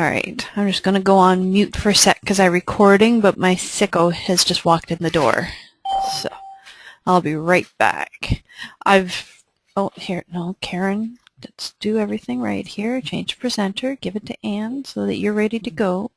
Alright, I'm just going to go on mute for a sec because I'm recording, but my sicko has just walked in the door. So, I'll be right back. Oh, here, no, Karen, let's do everything right here. Change presenter, give it to Anne so that you're ready to go.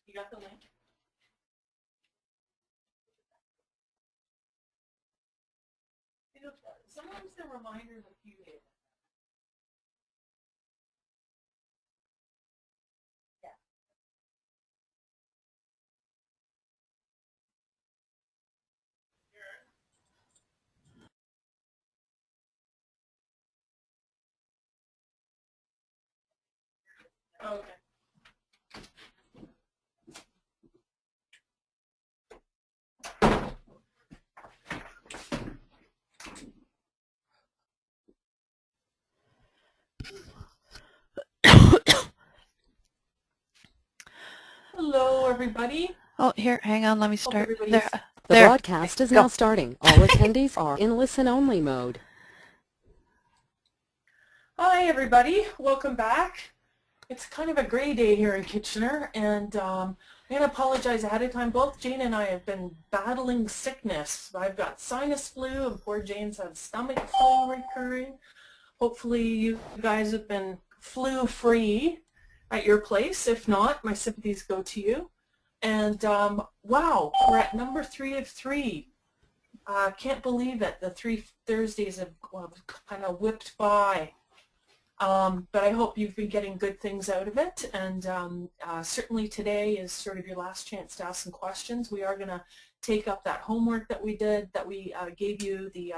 You got the link? Sometimes the reminders a few days. Okay. Hello, everybody. Oh, here, hang on, let me start. There. The broadcast is now starting. All attendees are in listen-only mode. Hi, everybody. Welcome back. It's kind of a gray day here in Kitchener, and I'm going to apologize ahead of time. Both Jane and I have been battling sickness. I've got sinus flu, and poor Jane's had stomach flu recurring. Hopefully you guys have been flu-free at your place. If not, my sympathies go to you. And wow, we're at number 3 of 3. Can't believe it. The 3 Thursdays have kind of whipped by. But I hope you've been getting good things out of it, and certainly today is sort of your last chance to ask some questions. We are going to take up that homework that we did, that we gave you, the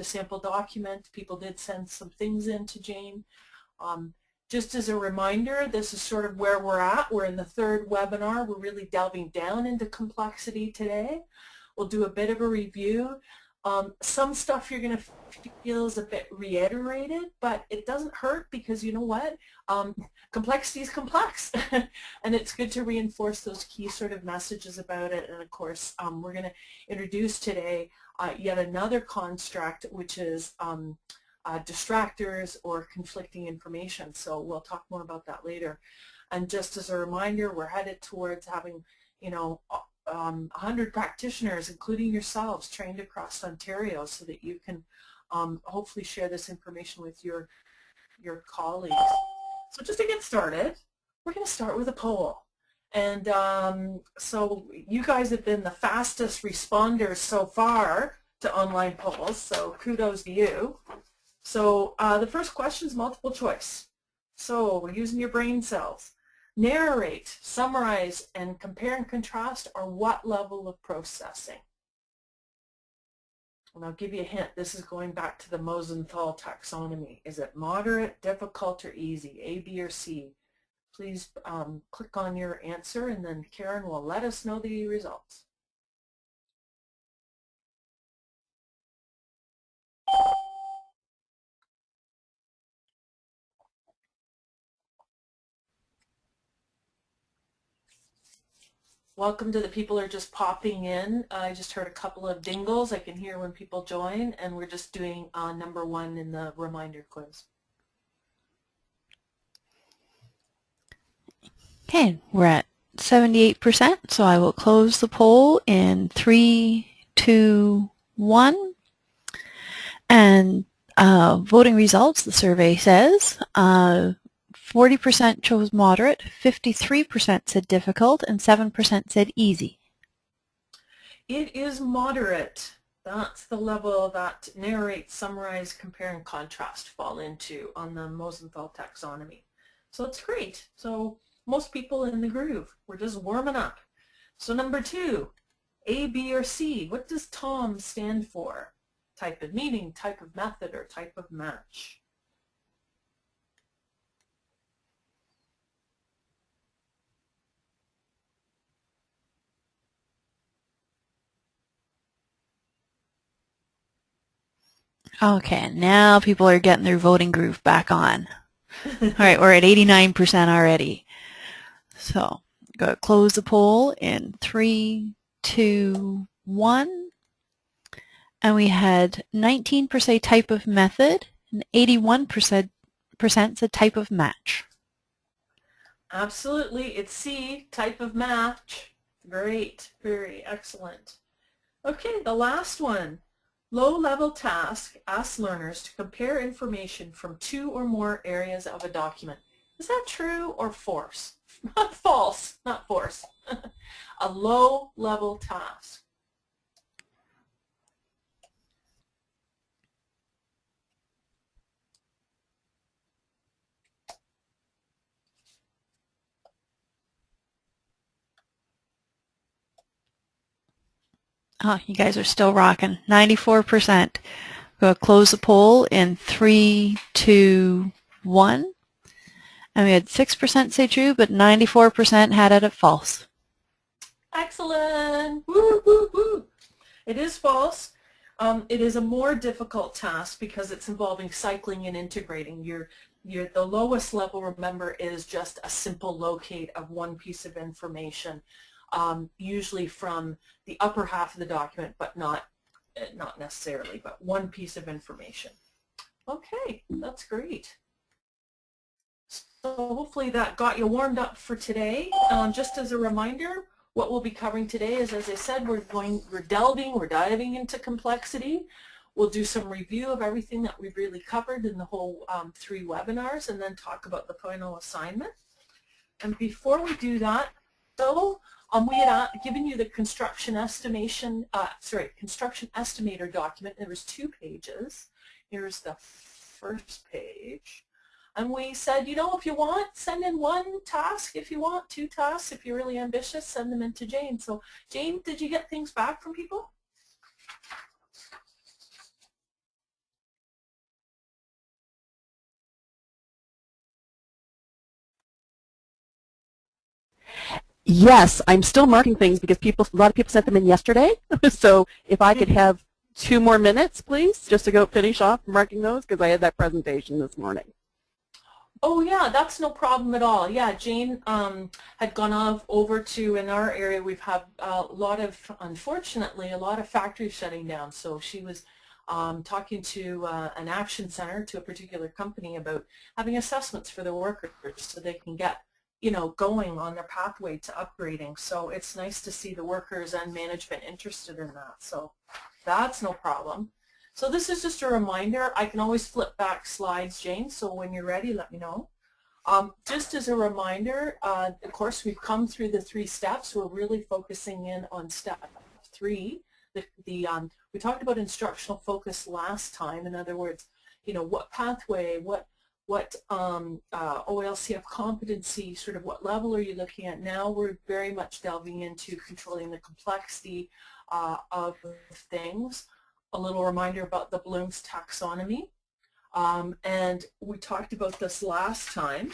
sample document. People did send some things in to Jane. Just as a reminder, this is sort of where we're at. We're in the 3rd webinar. We're really delving down into complexity today. We'll do a bit of a review. Some stuff you're going to feel is a bit reiterated, but it doesn't hurt because you know what? Complexity is complex, and it's good to reinforce those key sort of messages about it. And of course, we're going to introduce today yet another construct, which is distractors or conflicting information. So we'll talk more about that later. And just as a reminder, we're headed towards having, 100 practitioners, including yourselves, trained across Ontario so that you can hopefully share this information with your colleagues. So just to get started, we're going to start with a poll. And so you guys have been the fastest responders so far to online polls, so kudos to you. So the first question is multiple choice. So we're using your brain cells. Narrate, summarize, and compare and contrast are what level of processing? And I'll give you a hint. This is going back to the Mosenthal taxonomy. Is it moderate, difficult, or easy? A, B, or C? Please click on your answer, and then Karen will let us know the results. Welcome to the people who are just popping in. I just heard a couple of dingles. I can hear when people join, and we're just doing number 1 in the reminder quiz. Okay, we're at 78%, so I will close the poll in 3, 2, 1. And voting results, the survey says 40% chose moderate, 53% said difficult, and 7% said easy. It is moderate. That's the level that narrate, summarize, compare, and contrast fall into on the Mosenthal taxonomy. So it's great. So most people in the groove. We're just warming up. So number 2, A, B, or C. What does TOM stand for? Type of meaning, type of method, or type of match. Okay, now people are getting their voting groove back on. All right, we're at 89% already. So, go to close the poll in 3, 2, 1. And we had 19% type of method and 81% said type of match. Absolutely, it's C, type of match. Great, very excellent. Okay, the last one. Low-level task asks learners to compare information from 2 or more areas of a document. Is that true or false? Not false, not force. A low-level task. Oh, you guys are still rocking. 94%. We'll close the poll in 3, 2, 1. And we had 6% say true, but 94% had it at false. Excellent. Woo, woo, woo. It is false. It is a more difficult task because it's involving cycling and integrating. The lowest level, remember, is just a simple locate of one piece of information, usually from the upper half of the document, but not necessarily, but one piece of information. Okay, that's great. So hopefully that got you warmed up for today. Just as a reminder, what we'll be covering today is, as I said, we're diving into complexity. We'll do some review of everything that we've really covered in the whole 3 webinars, and then talk about the final assignment. And before we do that, so we had given you the construction estimator document. There was 2 pages. Here's the first page. And we said, you know, if you want, send in 1 task. If you want 2 tasks, if you're really ambitious, send them in to Jane. So Jane, did you get things back from people? Yes, I'm still marking things because a lot of people sent them in yesterday. So if I could have 2 more minutes, please, just to go finish off marking those, because I had that presentation this morning. Oh yeah, that's no problem at all. Yeah, Jane had gone over to, in our area, we've had unfortunately, a lot of factories shutting down. So she was talking to an action center, to a particular company, about having assessments for their workers so they can get, you know, going on their pathway to upgrading. So it's nice to see the workers and management interested in that. So that's no problem. So this is just a reminder. I can always flip back slides, Jane, so when you're ready, let me know. Just as a reminder, of course, we've come through the 3 steps. We're really focusing in on step 3. We talked about instructional focus last time. In other words, you know, what pathway, what OLCF competency, sort of what level are you looking at? Now we're very much delving into controlling the complexity of things. A little reminder about the Bloom's taxonomy. And we talked about this last time.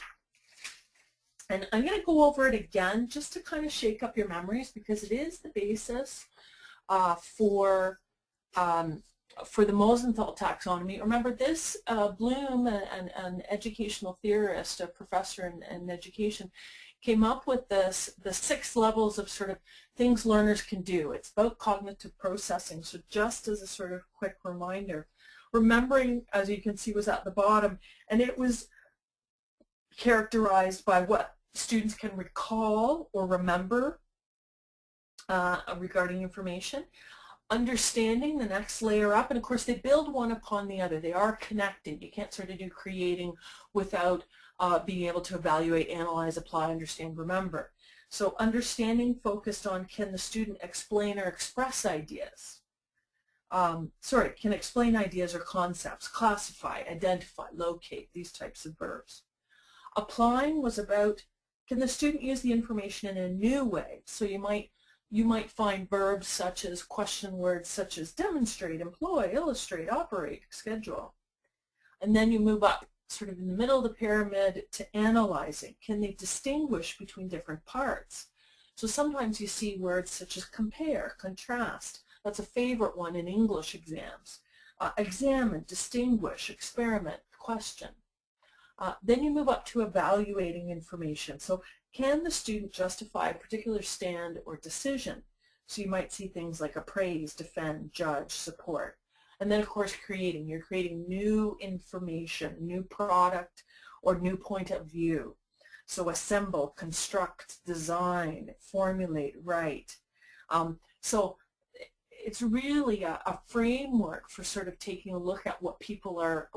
And I'm going to go over it again just to kind of shake up your memories, because it is the basis for the Mosenthal taxonomy. Remember, this Bloom, an educational theorist, a professor in education, came up with the 6 levels of sort of things learners can do. It's about cognitive processing. So just as a sort of quick reminder, remembering, as you can see, was at the bottom, and it was characterized by what students can recall or remember regarding information. Understanding, the next layer up, and of course they build one upon the other. They are connected. You can't sort of do creating without being able to evaluate, analyze, apply, understand, remember. So understanding focused on, can the student explain or express ideas? Can explain ideas or concepts, classify, identify, locate, these types of verbs. Applying was about, can the student use the information in a new way? So you might find verbs such as question words such as demonstrate, employ, illustrate, operate, schedule. And then you move up sort of in the middle of the pyramid to analyzing. Can they distinguish between different parts? So sometimes you see words such as compare, contrast. That's a favorite one in English exams. Examine, distinguish, experiment, question. Then you move up to evaluating information. So can the student justify a particular stand or decision? So you might see things like appraise, defend, judge, support. And then of course creating. You're creating new information, new product, or new point of view. So assemble, construct, design, formulate, write. So it's really a framework for sort of taking a look at what people are,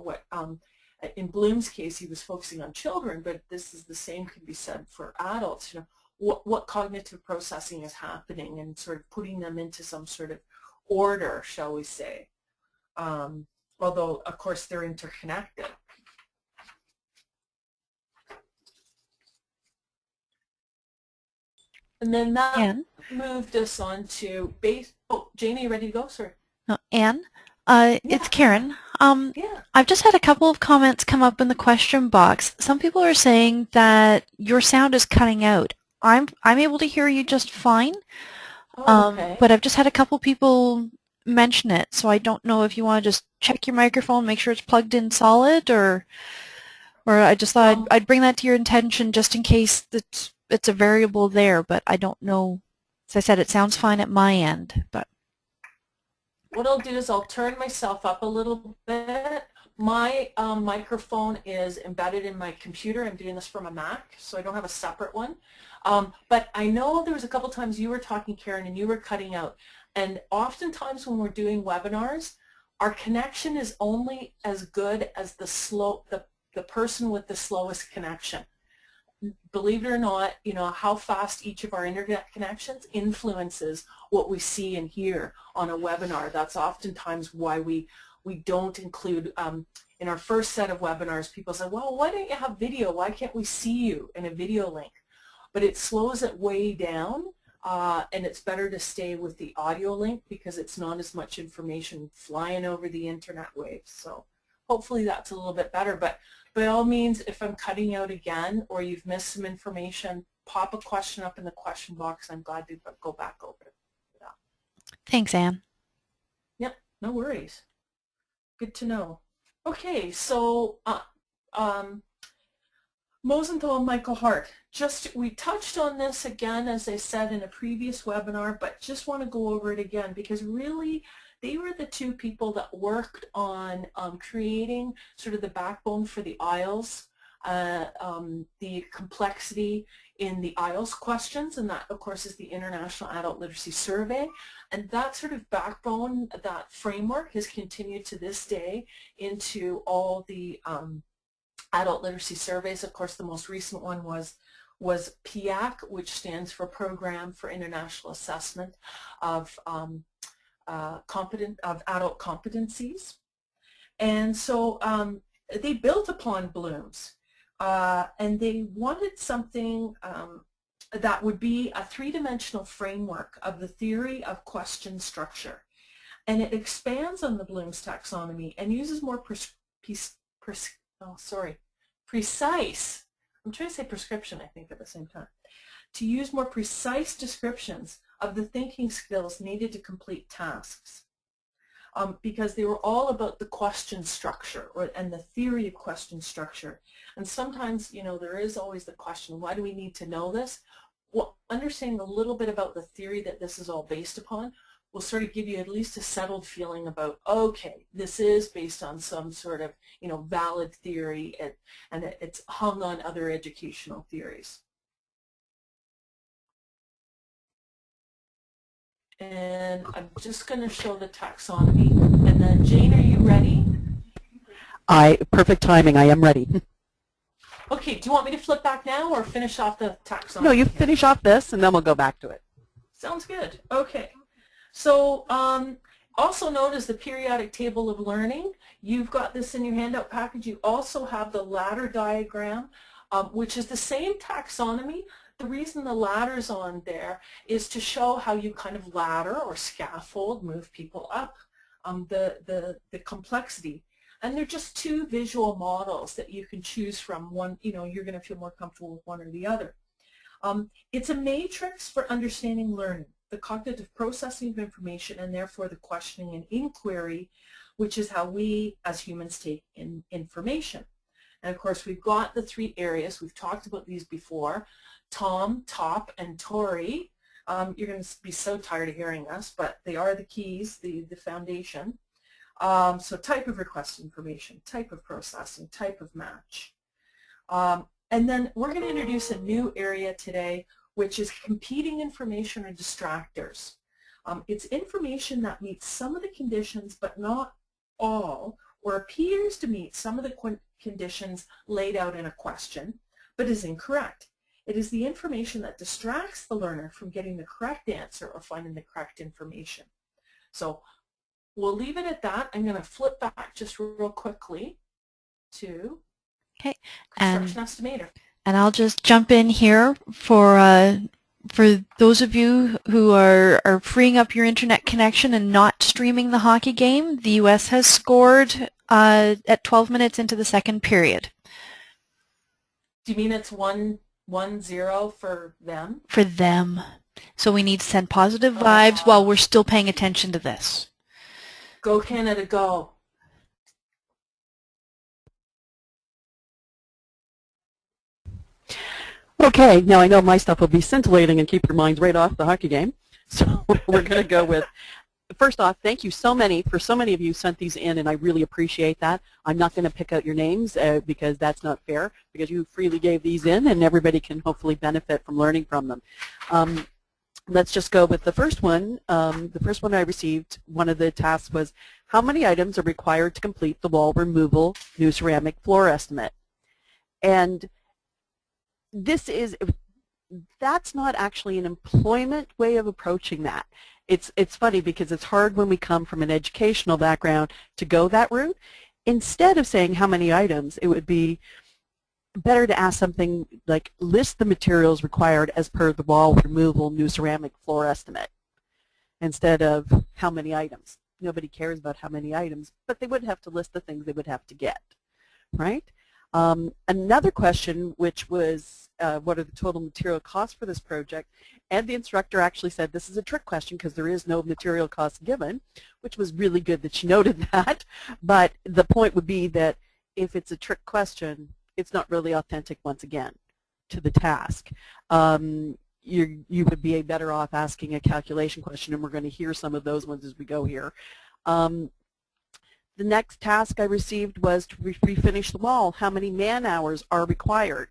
in Bloom's case, he was focusing on children, but this is the same can be said for adults. You know, what cognitive processing is happening, and sort of putting them into some sort of order, shall we say. Although, of course, they're interconnected. And then that moved us on to base. Oh, Jane, are you ready to go? Sorry. No, Anne, it's Karen. Yeah. I've just had a couple of comments come up in the question box. Some people are saying that your sound is cutting out. I'm able to hear you just fine. Okay. But I've just had a couple people mention it, so I don't know if you want to just check your microphone, make sure it's plugged in solid, or I just thought I'd bring that to your attention just in case it's a variable there, but I don't know. As I said, it sounds fine at my end, but what I'll do is I'll turn myself up a little bit. My microphone is embedded in my computer. I'm doing this from a Mac, so I don't have a separate one. But I know there was a couple times you were talking, Karen, and you were cutting out. And oftentimes when we're doing webinars, our connection is only as good as the person with the slowest connection. Believe it or not, you know, how fast each of our internet connections influences what we see and hear on a webinar. That's oftentimes why we don't include, in our first set of webinars, people say, well, why don't you have video? Why can't we see you in a video link? But it slows it way down, and it's better to stay with the audio link because it's not as much information flying over the internet waves. So hopefully that's a little bit better. But by all means, if I'm cutting out again or you've missed some information, pop a question up in the question box. I'm glad to go back over it. Yeah. Thanks, Anne. Yep, no worries. Good to know. Okay, so Mosenthal and Michael Hart. We touched on this again, as I said in a previous webinar, but just want to go over it again because really they were the two people that worked on creating sort of the backbone for the IELTS, the complexity in the IELTS questions, and that of course is the International Adult Literacy Survey. And that sort of backbone, that framework has continued to this day into all the adult literacy surveys. Of course, the most recent one was PIAC, which stands for Program for International Assessment of adult competencies. And so they built upon Bloom's, and they wanted something that would be a three-dimensional framework of the theory of question structure. And it expands on the Bloom's taxonomy and uses more precise, I'm trying to say prescription, I think, at the same time, to use more precise descriptions of the thinking skills needed to complete tasks. Because they were all about the question structure and the theory of question structure. And sometimes, you know, there is always the question, why do we need to know this? Well, understanding a little bit about the theory that this is all based upon will sort of give you at least a settled feeling about, okay, this is based on some sort of, you know, valid theory, and it's hung on other educational theories. And I'm just going to show the taxonomy. And then, Jane, are you ready? Perfect timing. I am ready. Okay, do you want me to flip back now or finish off the taxonomy? No, you finish off this and then we'll go back to it. Sounds good. Okay. So also known as the periodic table of learning, you've got this in your handout package. You also have the ladder diagram, which is the same taxonomy. The reason the ladder's on there is to show how you kind of ladder or scaffold, move people up, the complexity. And they're just two visual models that you can choose from. One, you know, you're going to feel more comfortable with one or the other. It's a matrix for understanding learning, the cognitive processing of information, and therefore the questioning and inquiry, which is how we as humans take in information. And of course, we've got the three areas. We've talked about these before: Tom, Top, and Tori. You're going to be so tired of hearing us, but they are the keys, the foundation. So type of request information, type of processing, type of match. And then we're going to introduce a new area today, which is competing information or distractors. It's information that meets some of the conditions but not all, or appears to meet some of the conditions laid out in a question, but is incorrect. It is the information that distracts the learner from getting the correct answer or finding the correct information. So we'll leave it at that. I'm going to flip back just real quickly to construction estimator. And I'll just jump in here for those of you who are freeing up your internet connection and not streaming the hockey game. The U.S. has scored at 12 minutes into the second period. Do you mean it's 1-0 for them? For them. So we need to send positive vibes while we're still paying attention to this. Go Canada, go. Okay, now I know my stuff will be scintillating and keep your minds right off the hockey game. So we're going to go with, first off, thank you so many of you sent these in, and I really appreciate that. I'm not going to pick out your names because that's not fair, because you freely gave these in and everybody can hopefully benefit from learning from them. Let's just go with the first one. The first one I received, one of the tasks was, how many items are required to complete the wall removal new ceramic floor estimate? And that's not actually an employment way of approaching that. It's funny because it's hard when we come from an educational background to go that route. Instead of saying how many items, it would be better to ask something like, list the materials required as per the wall removal new ceramic floor estimate, instead of how many items. Nobody cares about how many items, but they would have to list the things they would have to get, right? Another question, which was, what are the total material costs for this project? And the instructor actually said this is a trick question because there is no material cost given, which was really good that she noted that. But the point would be that if it's a trick question, it's not really authentic, once again, to the task. You would be better off asking a calculation question, and we're going to hear some of those ones as we go here. The next task I received was to refinish the wall. How many man hours are required?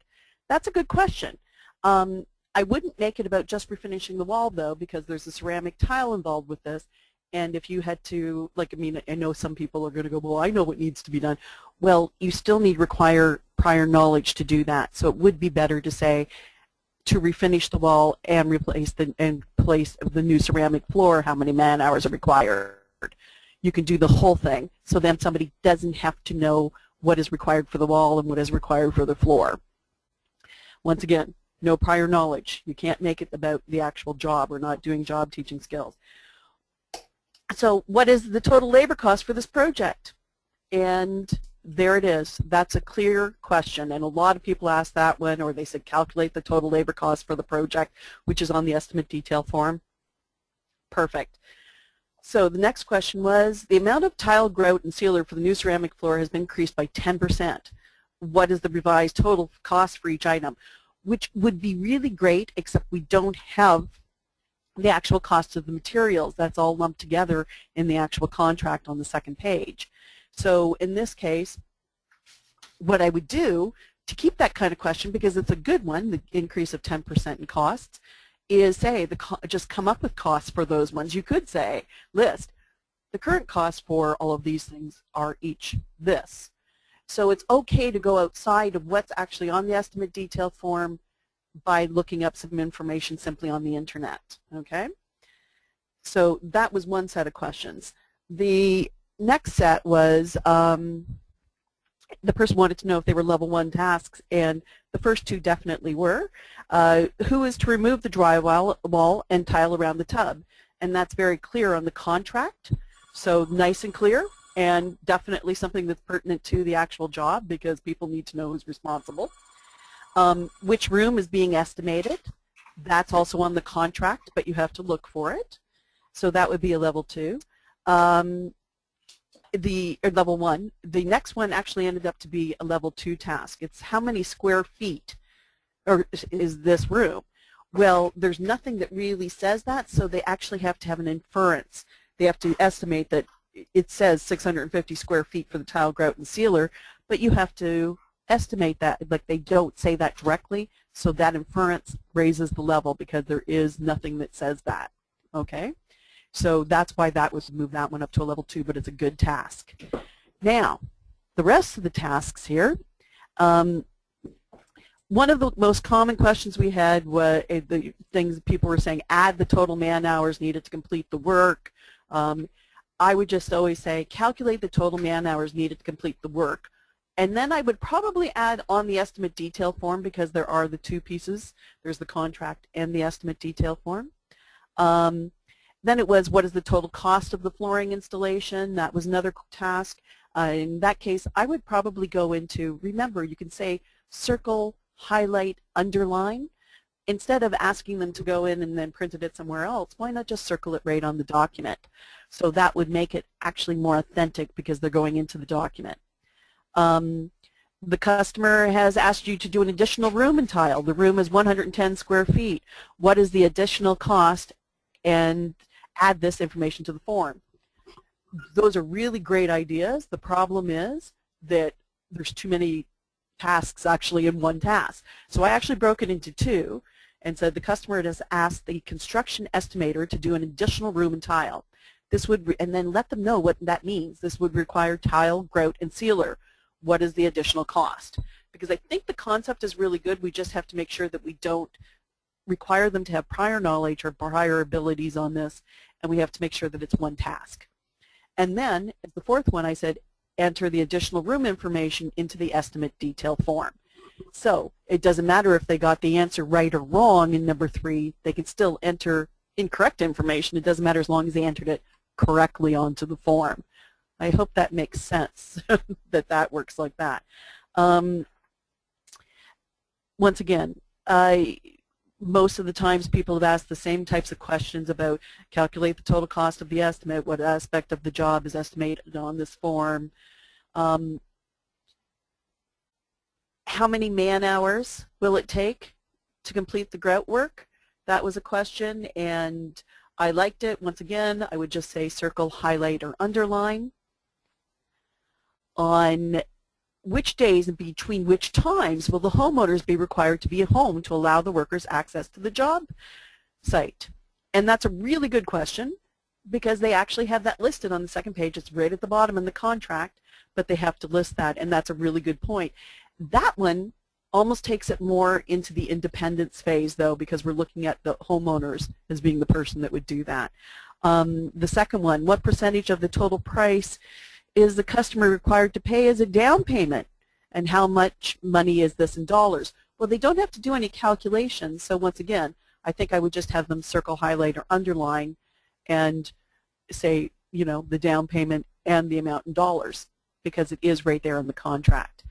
That's a good question. I wouldn't make it about just refinishing the wall, though, because there's a ceramic tile involved with this. And if you had to, like, I mean, I know some people are going to go, well, I know what needs to be done. Well, you still need require prior knowledge to do that. So it would be better to say to refinish the wall and replace place the new ceramic floor, how many man hours are required. You can do the whole thing, so then somebody doesn't have to know what is required for the wall and what is required for the floor. Once again, no prior knowledge. You can't make it about the actual job. We're not doing job teaching skills. So what is the total labor cost for this project? And there it is. That's a clear question, and a lot of people ask that one, or they said calculate the total labor cost for the project, which is on the estimate detail form. Perfect. So the next question was, the amount of tile, grout, and sealer for the new ceramic floor has been increased by 10%. What is the revised total cost for each item? Which would be really great, except we don't have the actual cost of the materials. That's all lumped together in the actual contract on the second page. So in this case, what I would do to keep that kind of question, because it's a good one, the increase of 10% in costs, is say, just come up with costs for those ones. You could say, list, the current costs for all of these things are each this. So it's okay to go outside of what's actually on the estimate detail form by looking up some information simply on the internet, okay? So that was one set of questions. The next set was the person wanted to know if they were level 1 tasks, and the first two definitely were. Who is to remove the drywall and tile around the tub? And that's very clear on the contract, so nice and clear, and definitely something that's pertinent to the actual job because people need to know who's responsible. Which room is being estimated? That's also on the contract, but you have to look for it. So that would be a level 2. Level 1. The next one actually ended up to be a level 2 task. It's how many square feet is this room? Well, there's nothing that really says that, so they actually have to have an inference. They have to estimate that it says 650 square feet for the tile, grout, and sealer, but you have to estimate that. Like, they don't say that directly, so that inference raises the level because there is nothing that says that. Okay? So that's why that was moved that one up to a level 2, but it's a good task. Now, the rest of the tasks here, one of the most common questions we had was the things people were saying, add the total man hours needed to complete the work. I would just always say, calculate the total man hours needed to complete the work. And then I would probably add on the estimate detail form because there are the two pieces. There's the contract and the estimate detail form. Then it was, what is the total cost of the flooring installation? That was another task. In that case, I would probably go into, remember, you can say circle, highlight, underline. Instead of asking them to go in and then print it somewhere else, why not just circle it right on the document? So that would make it actually more authentic because they're going into the document. The customer has asked you to do an additional room and tile. The room is 110 square feet. What is the additional cost? And add this information to the form. Those are really great ideas. The problem is that there's too many tasks actually in one task. So I actually broke it into two and said the customer has asked the construction estimator to do an additional room and tile. This would, and then let them know what that means. This would require tile, grout, and sealer. What is the additional cost? Because I think the concept is really good. We just have to make sure that we don't require them to have prior knowledge or prior abilities on this, and we have to make sure that it's one task. And then, as the fourth one, I said, enter the additional room information into the estimate detail form. So it doesn't matter if they got the answer right or wrong in number 3, they can still enter incorrect information. It doesn't matter as long as they entered it correctly onto the form. I hope that makes sense, that that works like that. Once again, most of the times people have asked the same types of questions about calculate the total cost of the estimate, what aspect of the job is estimated on this form, how many man hours will it take to complete the grout work? That was a question, and I liked it. Once again, I would just say circle, highlight, or underline. On which days and between which times will the homeowners be required to be at home to allow the workers access to the job site? And that's a really good question because they actually have that listed on the second page. It's right at the bottom in the contract, but they have to list that, and that's a really good point. That one almost takes it more into the independence phase, though, because we're looking at the homeowners as being the person that would do that. The second one, what percentage of the total price is the customer required to pay as a down payment, and how much money is this in dollars? Well, they don't have to do any calculations, so once again, I think I would just have them circle, highlight, or underline and say, you know, the down payment and the amount in dollars, because it is right there in the contract.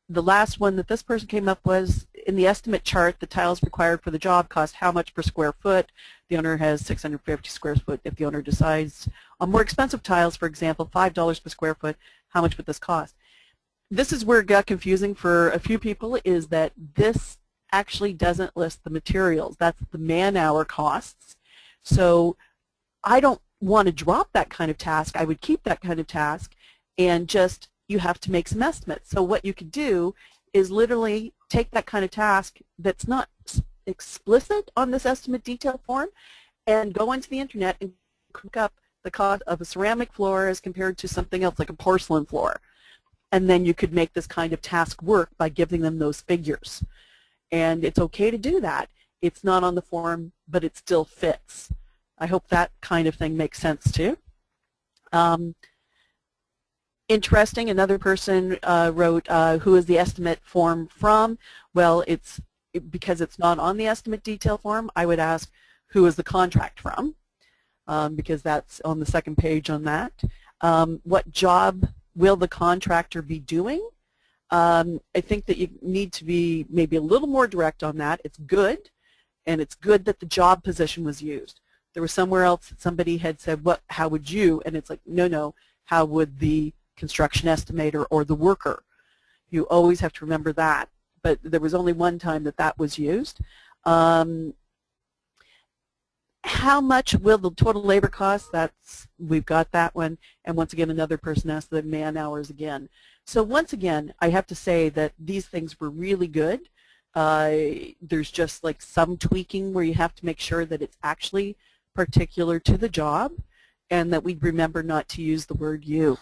The last one that this person came up was, in the estimate chart, the tiles required for the job cost how much per square foot? The owner has 650 square foot. If the owner decides on more expensive tiles, for example, $5 per square foot, how much would this cost? This is where it got confusing for a few people, is that this actually doesn't list the materials. That's the man-hour costs. So I don't want to drop that kind of task. I would keep that kind of task and just, you have to make some estimates. So what you could do is literally take that kind of task that's not explicit on this estimate detail form and go into the internet and cook up the cost of a ceramic floor as compared to something else like a porcelain floor. and then you could make this kind of task work by giving them those figures. And it's okay to do that. It's not on the form, but it still fits. I hope that kind of thing makes sense too. Interesting, another person wrote, who is the estimate form from? Well, because it's not on the estimate detail form, I would ask, who is the contract from? Because that's on the second page on that. What job will the contractor be doing? I think that you need to be maybe a little more direct on that. It's good, and it's good that the job position was used. There was somewhere else that somebody had said, how would you? And it's like, no, how would the construction estimator or the worker? You always have to remember that. But there was only one time that was used. How much will the total labor cost? We've got that one. And once again, another person asked the man hours again. So once again, I have to say that these things were really good. There's just like some tweaking where you have to make sure that it's actually particular to the job, and that we remember not to use the word you.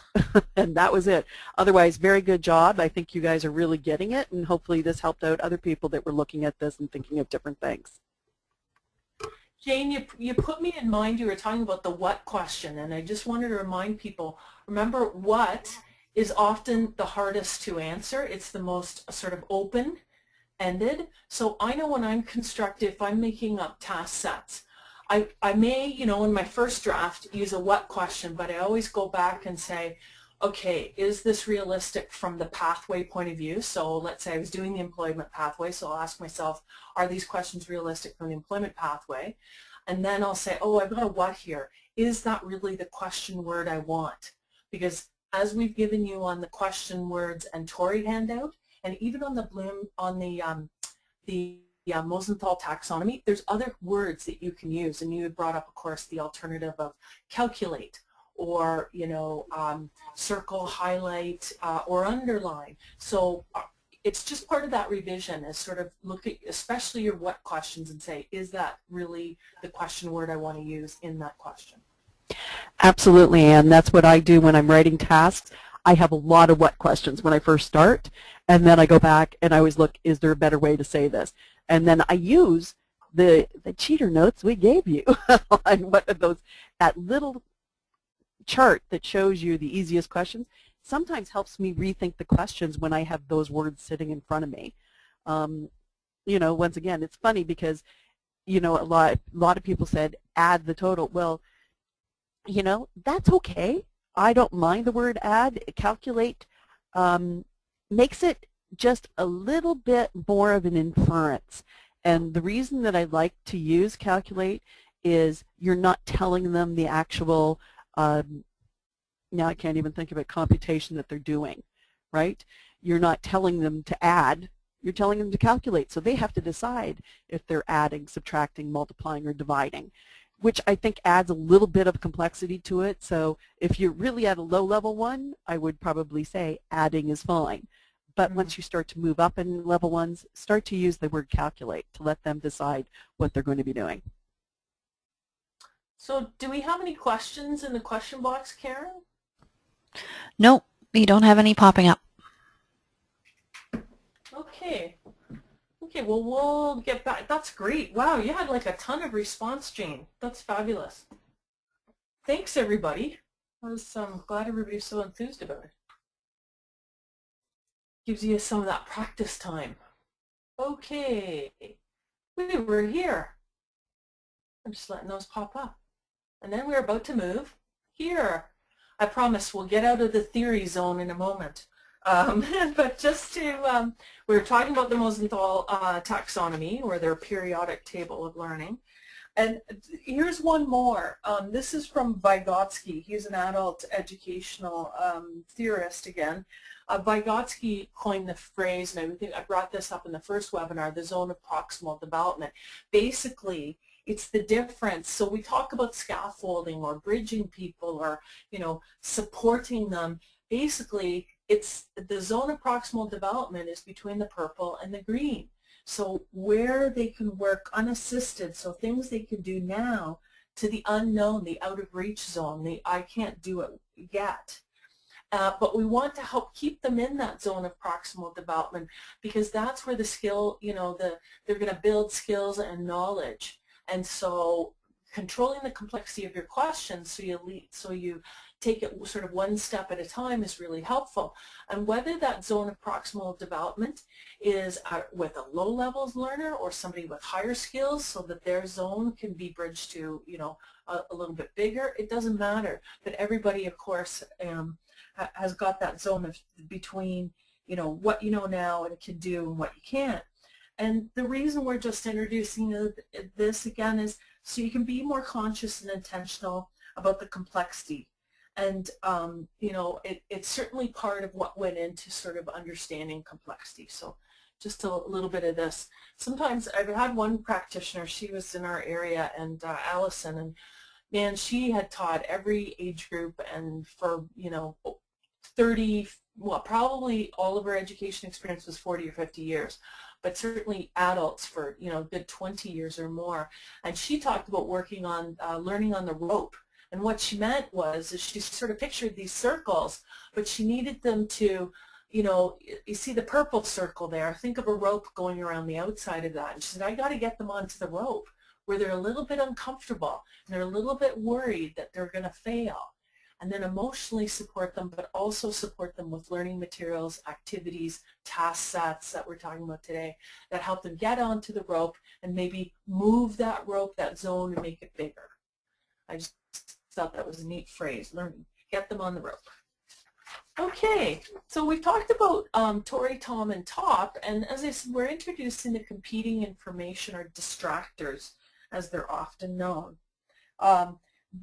And that was it. Otherwise, very good job. I think you guys are really getting it, and hopefully this helped out other people that were looking at this and thinking of different things. Jane, you put me in mind, you were talking about the what question, and I just wanted to remind people, remember, what is often the hardest to answer. It's the most sort of open-ended. So I know when I'm constructing, if I'm making up task sets, I may, in my first draft use a what question, but I always go back and say, okay, is this realistic from the pathway point of view? So let's say I was doing the employment pathway, so I'll ask myself, are these questions realistic from the employment pathway? And then I'll say, oh, I've got a what here. Is that really the question word I want? Because as we've given you on the question words and Tory handout, and even on the Bloom, on the Mosenthal taxonomy, there's other words that you can use, and you had brought up, of course, the alternative of calculate, or circle, highlight, or underline. So it's just part of that revision, is sort of look at especially your what questions and say, is that really the question word I want to use in that question? Absolutely, Anne. That's what I do when I'm writing tasks. I have a lot of what questions when I first start, and then I go back and I always look, is there a better way to say this? And then I use the cheater notes we gave you on what of those, that little chart that shows you the easiest questions sometimes helps me rethink the questions when I have those words sitting in front of me. Once again, it's funny because, a lot of people said add the total. Well, that's okay. I don't mind the word add. Calculate makes it just a little bit more of an inference. And the reason that I like to use calculate is you're not telling them the actual, now I can't even think of it, computation that they're doing, right? You're not telling them to add, you're telling them to calculate. So they have to decide if they're adding, subtracting, multiplying, or dividing, which I think adds a little bit of complexity to it. So if you're really at a low-level one, I would probably say adding is fine. But once you start to move up in level ones, start to use the word calculate to let them decide what they're going to be doing. So do we have any questions in the question box, Karen? Nope, we don't have any popping up. Okay. Okay, well, we'll get back. That's great. Wow, you had like a ton of response, Jane. That's fabulous. Thanks, everybody. I was glad everybody's so enthused about it. Gives you some of that practice time. Okay. We were here. I'm just letting those pop up. And then we're about to move here. I promise we'll get out of the theory zone in a moment. But just to, we were talking about the Mosenthal taxonomy, or their periodic table of learning. And here's one more. This is from Vygotsky. He's an adult educational theorist again. Vygotsky coined the phrase, and I think I brought this up in the first webinar, the zone of proximal development. Basically, it's the difference. So we talk about scaffolding or bridging people or, supporting them. Basically, it's the zone of proximal development is between the purple and the green. So where they can work unassisted, so things they can do now, to the unknown, the out of reach zone, the I can't do it yet. But we want to help keep them in that zone of proximal development because that's where the skill, they're going to build skills and knowledge. And so controlling the complexity of your questions so you take it sort of one step at a time is really helpful. And whether that zone of proximal development is with a low levels learner or somebody with higher skills so that their zone can be bridged to, a little bit bigger, it doesn't matter. But everybody, of course, has got that zone of between, what you know now and can do and what you can't. And the reason we're just introducing this again is so you can be more conscious and intentional about the complexity. And, it's certainly part of what went into sort of understanding complexity. So just a little bit of this. Sometimes I've had one practitioner, she was in our area, and Allison, and man, she had taught every age group and for, 30, well, probably all of her education experience was 40 or 50 years, but certainly adults for, good 20 years or more. And she talked about working on learning on the rope. And what she meant was is she sort of pictured these circles, but she needed them to, you see the purple circle there. Think of a rope going around the outside of that. And she said, I got to get them onto the rope where they're a little bit uncomfortable and they're a little bit worried that they're going to fail. And then emotionally support them, but also support them with learning materials, activities, task sets that we're talking about today that help them get onto the rope and maybe move that rope, that zone, and make it bigger. I just thought that was a neat phrase, learning, get them on the rope. Okay, so we've talked about Tori, Tom, and Top, and as I said, we're introducing the competing information or distractors, as they're often known.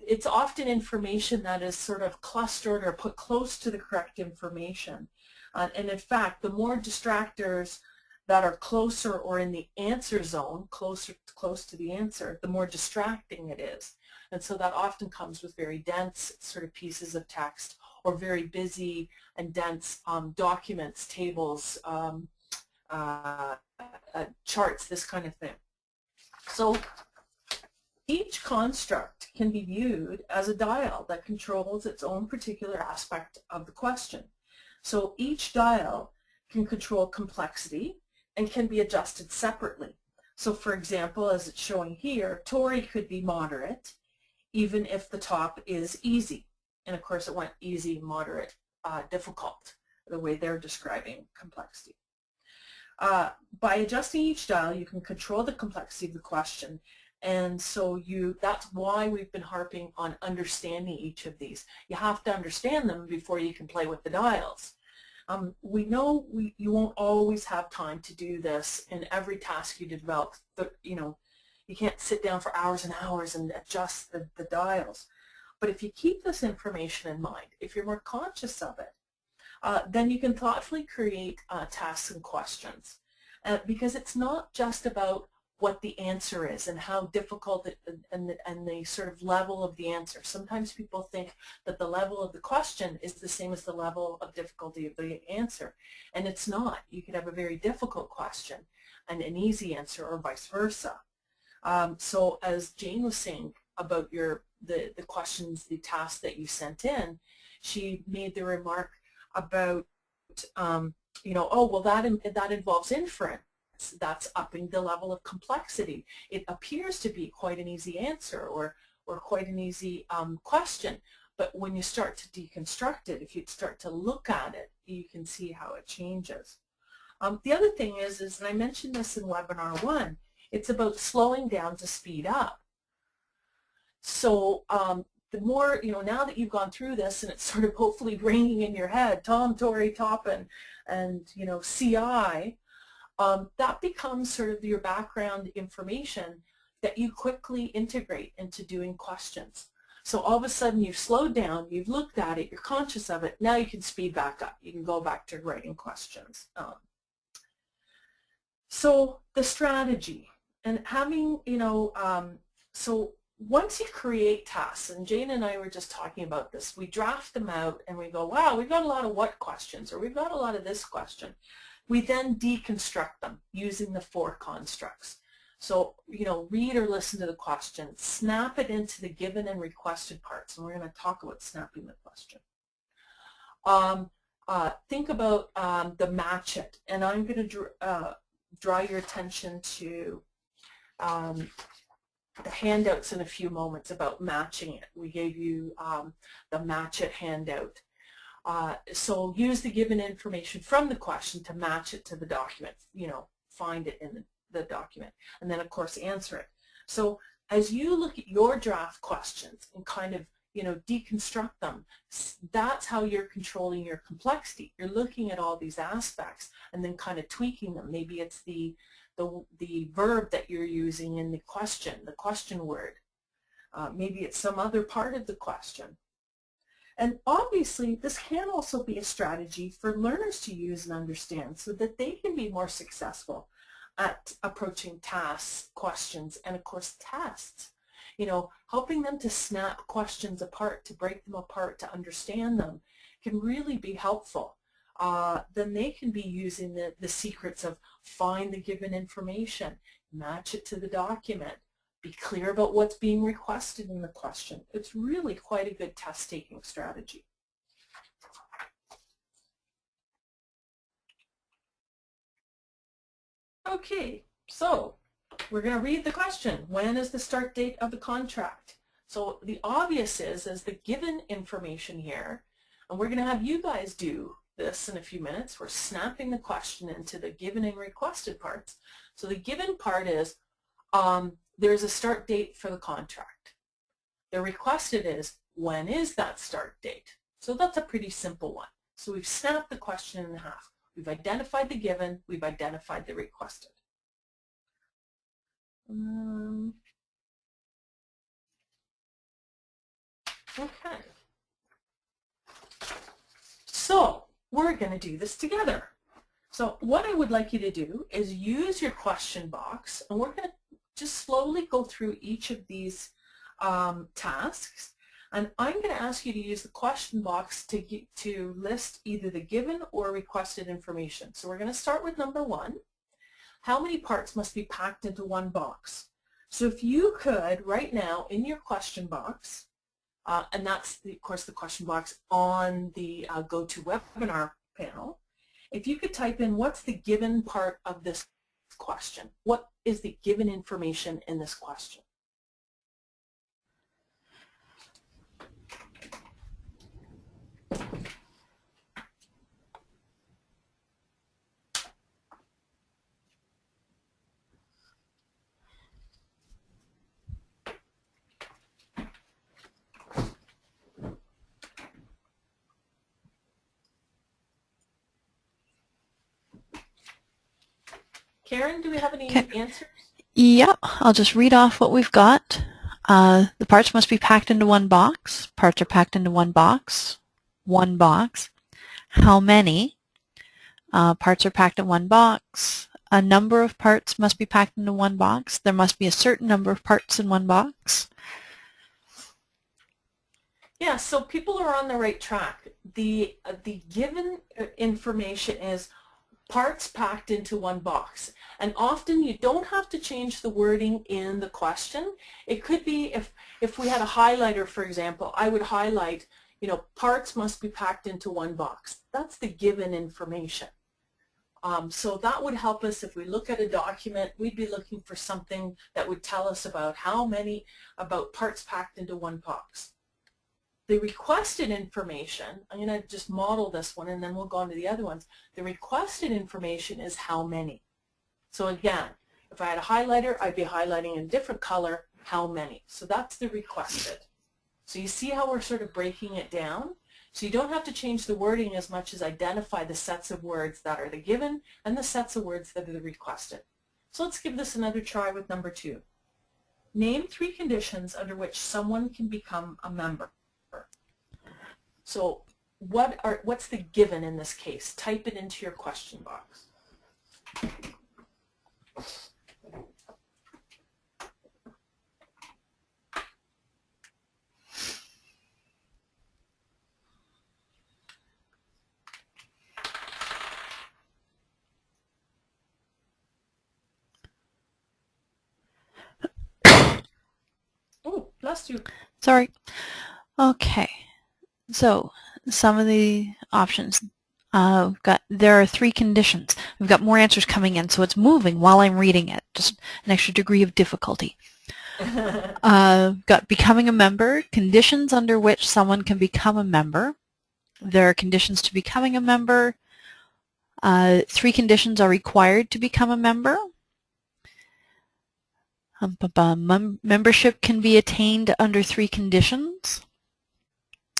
It's often information that is sort of clustered or put close to the correct information. And in fact, the more distractors that are closer or in the answer zone, close to the answer, the more distracting it is. And so that often comes with very dense sort of pieces of text or very busy and dense documents, tables, charts, this kind of thing. So each construct can be viewed as a dial that controls its own particular aspect of the question. So each dial can control complexity and can be adjusted separately. So for example, as it's showing here, Tori could be moderate even if the top is easy. And of course it went easy, moderate, difficult, the way they're describing complexity. By adjusting each dial, you can control the complexity of the question. And so that's why we've been harping on understanding each of these. You have to understand them before you can play with the dials. We know you won't always have time to do this in every task you develop. You can't sit down for hours and hours and adjust the dials. But if you keep this information in mind, if you're more conscious of it, then you can thoughtfully create tasks and questions. Because it's not just about what the answer is and how difficult and the sort of level of the answer. Sometimes people think that the level of the question is the same as the level of difficulty of the answer, and it's not. You could have a very difficult question and an easy answer, or vice versa. So as Jane was saying about the questions, the tasks that you sent in, she made the remark about oh, well, that involves inference. That's upping the level of complexity. It appears to be quite an easy answer or quite an easy question, but when you start to deconstruct it, if you start to look at it, you can see how it changes. The other thing is, and I mentioned this in webinar 1, it's about slowing down to speed up. So the more, now that you've gone through this and it's sort of hopefully ringing in your head, Tom, Tori, Top, and CI, that becomes sort of your background information that you quickly integrate into doing questions. So all of a sudden you've slowed down, you've looked at it, you're conscious of it, now you can speed back up. You can go back to writing questions. So the strategy and having, so once you create tasks, and Jane and I were just talking about this, we draft them out and we go, wow, we've got a lot of what questions, or we've got a lot of this question. We then deconstruct them using the 4 constructs. So, read or listen to the question, snap it into the given and requested parts, and we're going to talk about snapping the question. think about the match it, and I'm going to draw your attention to the handouts in a few moments about matching it. We gave you the match it handout. So use the given information from the question to match it to the document, find it in the document, and then of course answer it. So as you look at your draft questions and kind of deconstruct them, that's how you're controlling your complexity. You're looking at all these aspects and then kind of tweaking them. Maybe it's the verb that you're using in the question word. Maybe it's some other part of the question. And obviously, this can also be a strategy for learners to use and understand so that they can be more successful at approaching tasks, questions, and of course tests. Helping them to snap questions apart, to break them apart, to understand them can really be helpful. Then they can be using the secrets of find the given information, match it to the document, be clear about what's being requested in the question. It's really quite a good test-taking strategy. Okay, so we're going to read the question. When is the start date of the contract? So the obvious is the given information here, and we're going to have you guys do this in a few minutes. We're snapping the question into the given and requested parts. So the given part is there's a start date for the contract. The requested is when is that start date? So that's a pretty simple one. So we've snapped the question in half. We've identified the given, we've identified the requested. Okay. So we're going to do this together. So what I would like you to do is use your question box, and we're going to just slowly go through each of these tasks. And I'm going to ask you to use the question box to list either the given or requested information. So we're going to start with number 1. How many parts must be packed into one box? So if you could, right now, in your question box, and that's, of course, the question box on the GoToWebinar panel, if you could type in what's the given part of this question? What is the given information in this question? Karen, do we have any answers? Yep, I'll just read off what we've got. The parts must be packed into one box. Parts are packed into one box. One box. How many? Parts are packed in one box. A number of parts must be packed into one box. There must be a certain number of parts in one box. Yeah, so people are on the right track. The given information is parts packed into one box. And often you don't have to change the wording in the question. It could be if we had a highlighter, for example, I would highlight, parts must be packed into one box. That's the given information. So that would help us if we look at a document, we'd be looking for something that would tell us about about parts packed into one box. The requested information, I'm going to just model this one and then we'll go on to the other ones. The requested information is how many. So again, if I had a highlighter, I'd be highlighting in a different color, how many. So that's the requested. So you see how we're sort of breaking it down? So you don't have to change the wording as much as identify the sets of words that are the given and the sets of words that are the requested. So let's give this another try with number 2. Name 3 conditions under which someone can become a member. So what's the given in this case? Type it into your question box. Oh, bless you. Sorry. Okay. So some of the options. There are 3 conditions. We've got more answers coming in, so it's moving while I'm reading it. Just an extra degree of difficulty. Got becoming a member, conditions under which someone can become a member. There are conditions to becoming a member. 3 conditions are required to become a member. Membership can be attained under 3 conditions.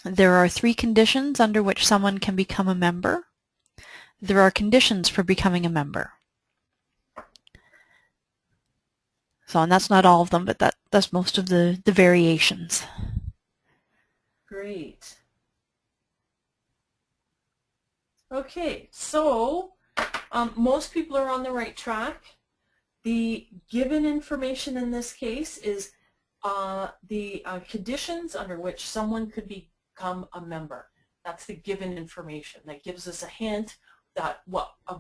There are 3 conditions under which someone can become a member. There are conditions for becoming a member. So, and that's not all of them, but that's most of the variations. Great. Okay, so most people are on the right track. The given information in this case is the conditions under which someone could become a member. That's the given information. That gives us a hint of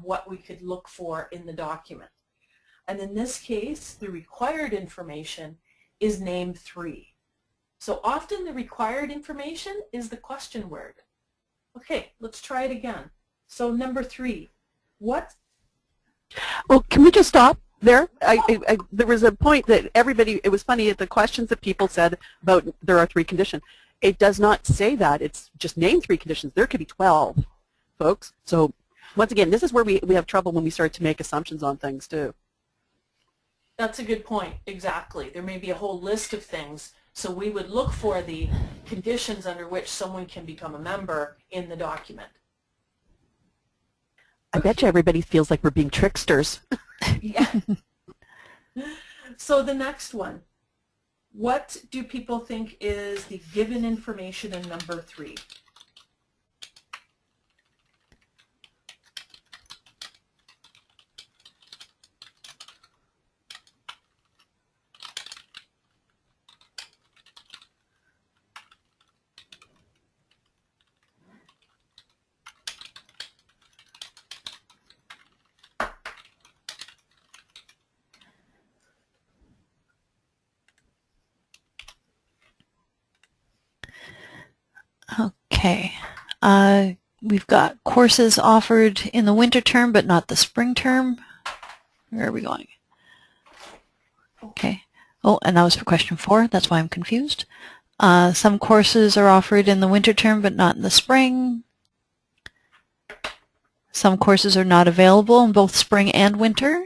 what we could look for in the document. And in this case, the required information is name 3. So often the required information is the question word. Okay, let's try it again. So number 3, what? Well, can we just stop there? There was a point that everybody, it was funny at the questions that people said about there are 3 conditions. It does not say that. It's just name 3 conditions. There could be 12, folks. So once again, this is where we have trouble when we start to make assumptions on things too. That's a good point, exactly. There may be a whole list of things, so we would look for the conditions under which someone can become a member in the document. I bet you everybody feels like we're being tricksters. Yeah. So the next one, what do people think is the given information in number 3? Okay. We've got courses offered in the winter term, but not the spring term. Where are we going? Okay. Oh, and that was for question 4. That's why I'm confused. Some courses are offered in the winter term, but not in the spring. Some courses are not available in both spring and winter.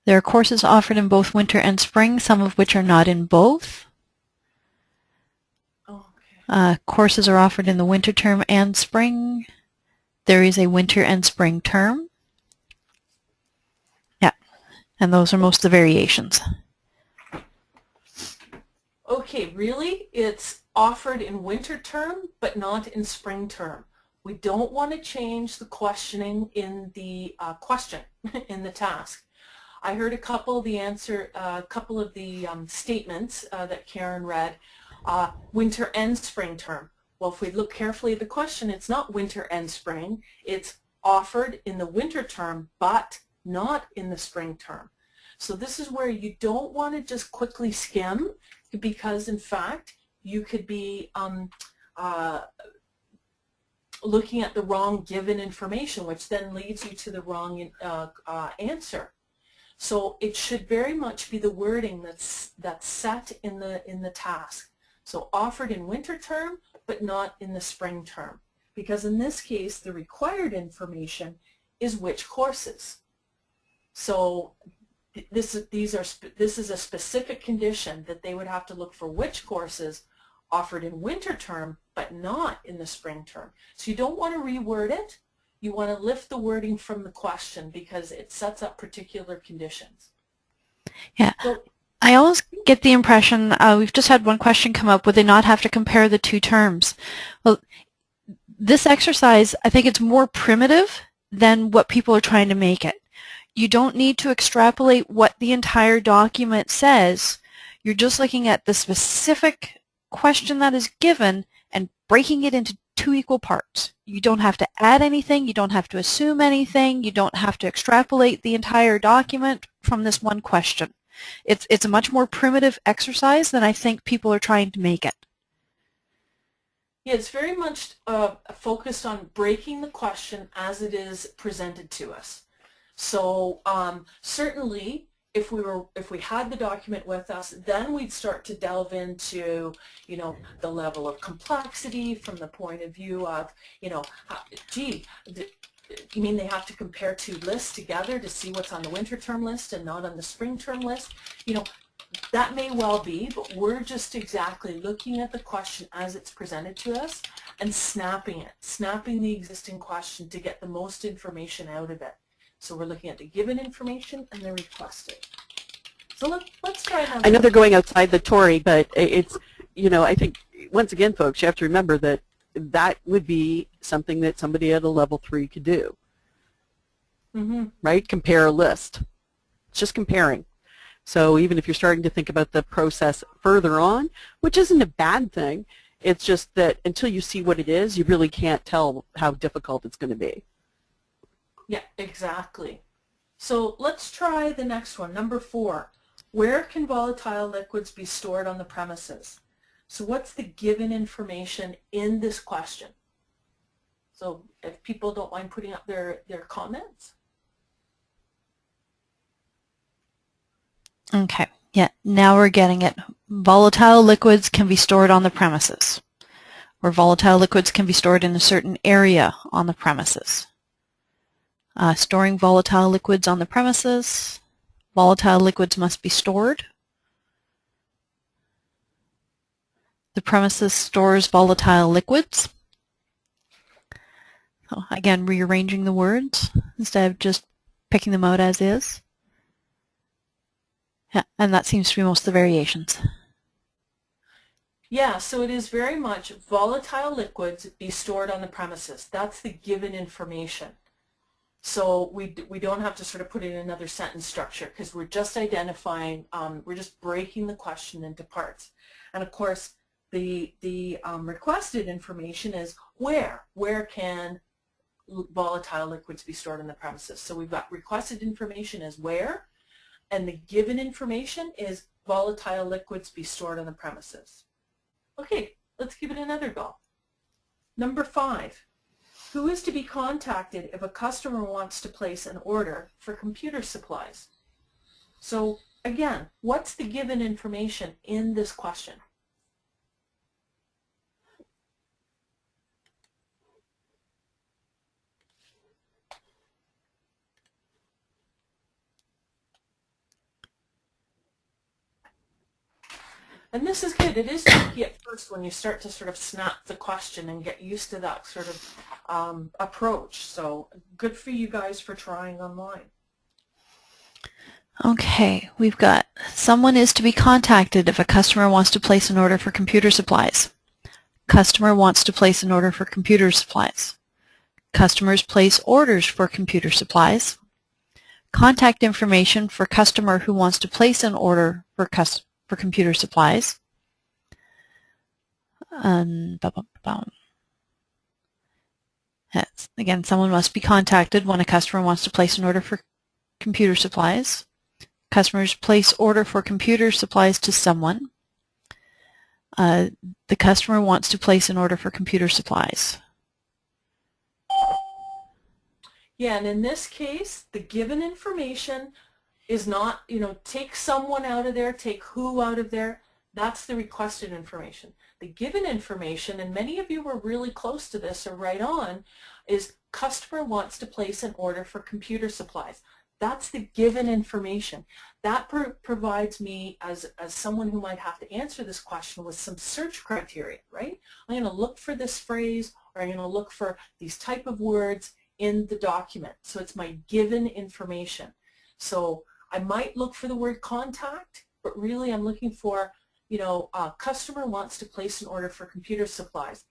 There are courses offered in both winter and spring, some of which are not in both. Courses are offered in the winter term and spring. There is a winter and spring term. Yeah, and those are most of the variations. Okay, really? It's offered in winter term, but not in spring term. We don't want to change the questioning in the question, in the task. I heard a couple of the statements that Karen read. Winter and spring term. Well, if we look carefully at the question, it's not winter and spring. It's offered in the winter term, but not in the spring term. So this is where you don't want to just quickly skim, because in fact, you could be looking at the wrong given information, which then leads you to the wrong answer. So it should very much be the wording that's set in the task. So offered in winter term, but not in the spring term. Because in this case, the required information is which courses. So this is a specific condition that they would have to look for which courses offered in winter term, but not in the spring term. So you don't want to reword it. You want to lift the wording from the question because it sets up particular conditions. Yeah. So, I always get the impression, we've just had one question come up, would they not have to compare the 2 terms? Well, this exercise, I think it's more primitive than what people are trying to make it. You don't need to extrapolate what the entire document says. You're just looking at the specific question that is given and breaking it into 2 equal parts. You don't have to add anything. You don't have to assume anything. You don't have to extrapolate the entire document from this one question. It's a much more primitive exercise than I think people are trying to make it. Yeah, it's very much focused on breaking the question as it is presented to us. So certainly, if we had the document with us, then we'd start to delve into, you know, the level of complexity from the point of view of, you know, gee, you mean they have to compare two lists together to see what's on the winter term list and not on the spring term list? You know, that may well be, but we're just exactly looking at the question as it's presented to us and snapping the existing question to get the most information out of it. So we're looking at the given information and the requested. So let's try another. I know they're going outside the Tory, but it's, you know, I think, once again, folks, you have to remember that that would be something that somebody at a level 3 could do, right? Compare a list. It's just comparing. So even if you're starting to think about the process further on, which isn't a bad thing, it's just that until you see what it is, you really can't tell how difficult it's going to be. Yeah, exactly. So let's try the next one, number 4. Where can volatile liquids be stored on the premises? So what's the given information in this question? So if people don't mind putting up their comments. Okay, yeah, now we're getting it. Volatile liquids can be stored on the premises, or volatile liquids can be stored in a certain area on the premises. Storing volatile liquids on the premises. Volatile liquids must be stored. The premises stores volatile liquids. So again, rearranging the words instead of just picking them out as is. Yeah, and that seems to be most of the variations. Yeah, so it is very much volatile liquids be stored on the premises. That's the given information. So we don't have to sort of put it in another sentence structure because we're just identifying, we're just breaking the question into parts. And of course, the requested information is where can volatile liquids be stored on the premises. So we've got requested information as where, and the given information is volatile liquids be stored on the premises. Okay, let's give it another go. Number 5. Who is to be contacted if a customer wants to place an order for computer supplies? So again, what's the given information in this question? And this is good. It is tricky at first when you start to sort of snap the question and get used to that sort of approach. So good for you guys for trying online. Okay, we've got someone is to be contacted if a customer wants to place an order for computer supplies. Customer wants to place an order for computer supplies. Customers place orders for computer supplies. Contact information for customer who wants to place an order for computer supplies. Yes. Again, someone must be contacted when a customer wants to place an order for computer supplies. Customers place order for computer supplies to someone. The customer wants to place an order for computer supplies. Yeah, and in this case, the given information is not, you know, take someone out of there, take who out of there. That's the requested information. The given information, and many of you were really close to this or right on, is customer wants to place an order for computer supplies. That's the given information. That provides me, as someone who might have to answer this question, with some search criteria, right? I'm going to look for this phrase, or I'm going to look for these type of words in the document. So it's my given information. So I might look for the word contact, but really I'm looking for, you know, customer wants to place an order for computer supplies.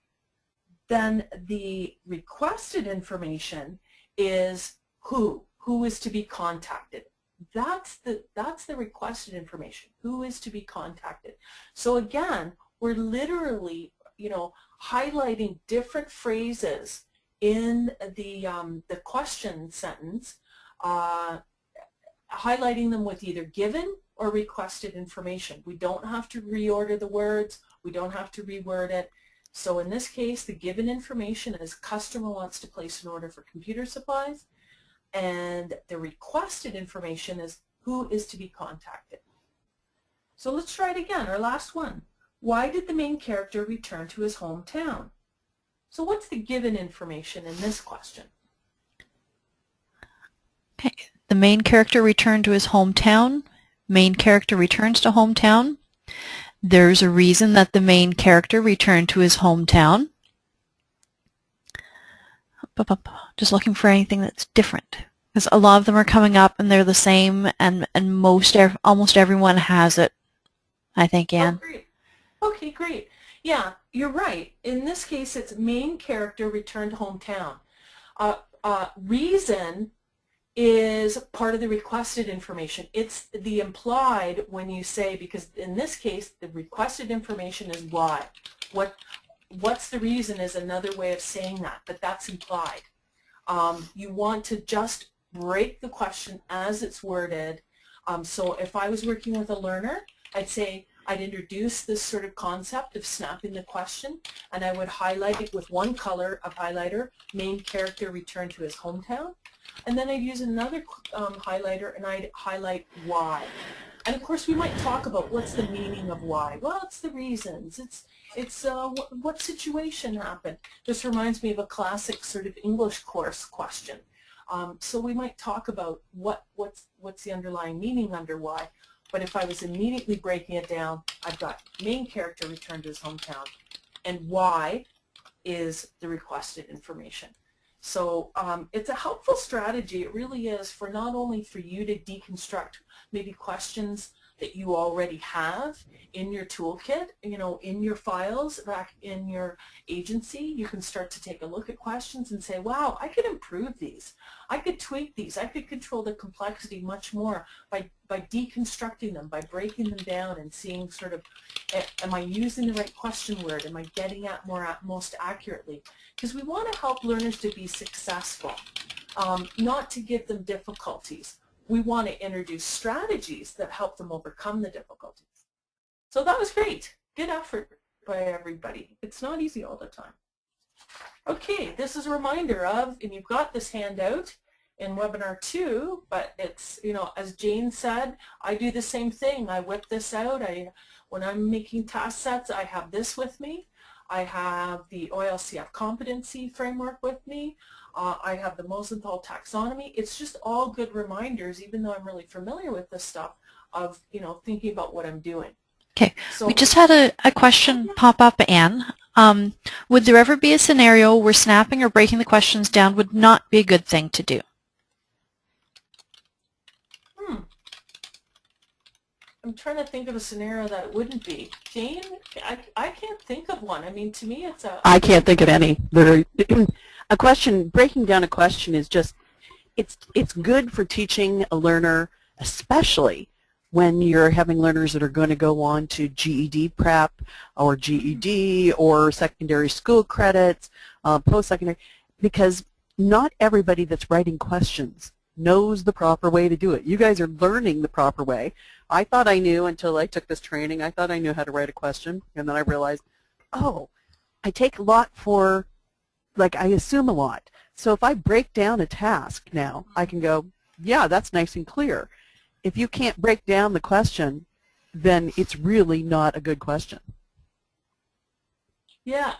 Then the requested information is who is to be contacted. That's the requested information. Who is to be contacted? So again, we're literally, you know, highlighting different phrases in the question sentence, highlighting them with either given or requested information. We don't have to reorder the words. We don't have to reword it. So in this case, the given information is customer wants to place an order for computer supplies, and the requested information is who is to be contacted. So let's try it again, our last one. Why did the main character return to his hometown? So what's the given information in this question? Okay. The main character returned to his hometown. Main character returns to hometown. There's a reason that the main character returned to his hometown. Just looking for anything that's different, because a lot of them are coming up and they're the same, and almost everyone has it, I think, Anne. Oh, great. Okay, great. Yeah, you're right. In this case, it's main character returned hometown. Reason is part of the requested information. It's the implied when you say, because in this case, the requested information is why. What's the reason is another way of saying that, but that's implied. You want to just break the question as it's worded. So if I was working with a learner, I'd introduce this sort of concept of snapping the question, and I would highlight it with one color of highlighter, main character returned to his hometown, and then I'd use another highlighter and I'd highlight why. And of course we might talk about what's the meaning of why. Well, it's the reasons. It's what situation happened. This reminds me of a classic sort of English course question. So we might talk about what's the underlying meaning under why. But if I was immediately breaking it down, I've got main character returned to his hometown, and why is the requested information. So it's a helpful strategy. It really is, for not only for you to deconstruct maybe questions that you already have in your toolkit, in your files back in your agency. You can start to take a look at questions and say, wow, I could improve these. I could tweak these. I could control the complexity much more by deconstructing them, by breaking them down and seeing sort of, am I using the right question word? Am I getting at most accurately? Because we want to help learners to be successful, not to give them difficulties. We want to introduce strategies that help them overcome the difficulties. So that was great. Good effort by everybody. It's not easy all the time. Okay, this is a reminder of, and you've got this handout in webinar 2, but it's, as Jane said, I do the same thing. I whip this out. When I'm making task sets, I have this with me. I have the OLCF competency framework with me. I have the Mosenthal taxonomy. It's just all good reminders, even though I'm really familiar with this stuff, of thinking about what I'm doing. Okay, so, we just had a question pop up, Anne. Would there ever be a scenario where snapping or breaking the questions down would not be a good thing to do? I'm trying to think of a scenario that it wouldn't be. Jane, I can't think of one. I mean, to me, it's a... I can't think of any. A question, breaking down a question is just, it's good for teaching a learner, especially when you're having learners that are going to go on to GED prep or GED or secondary school credits, post-secondary, because not everybody that's writing questions knows the proper way to do it. You guys are learning the proper way. I thought I knew until I took this training. I thought I knew how to write a question, and then I realized, oh, I take a lot for, like, I assume a lot. So if I break down a task now, I can go, yeah, that's nice and clear. If you can't break down the question, then it's really not a good question. Yeah,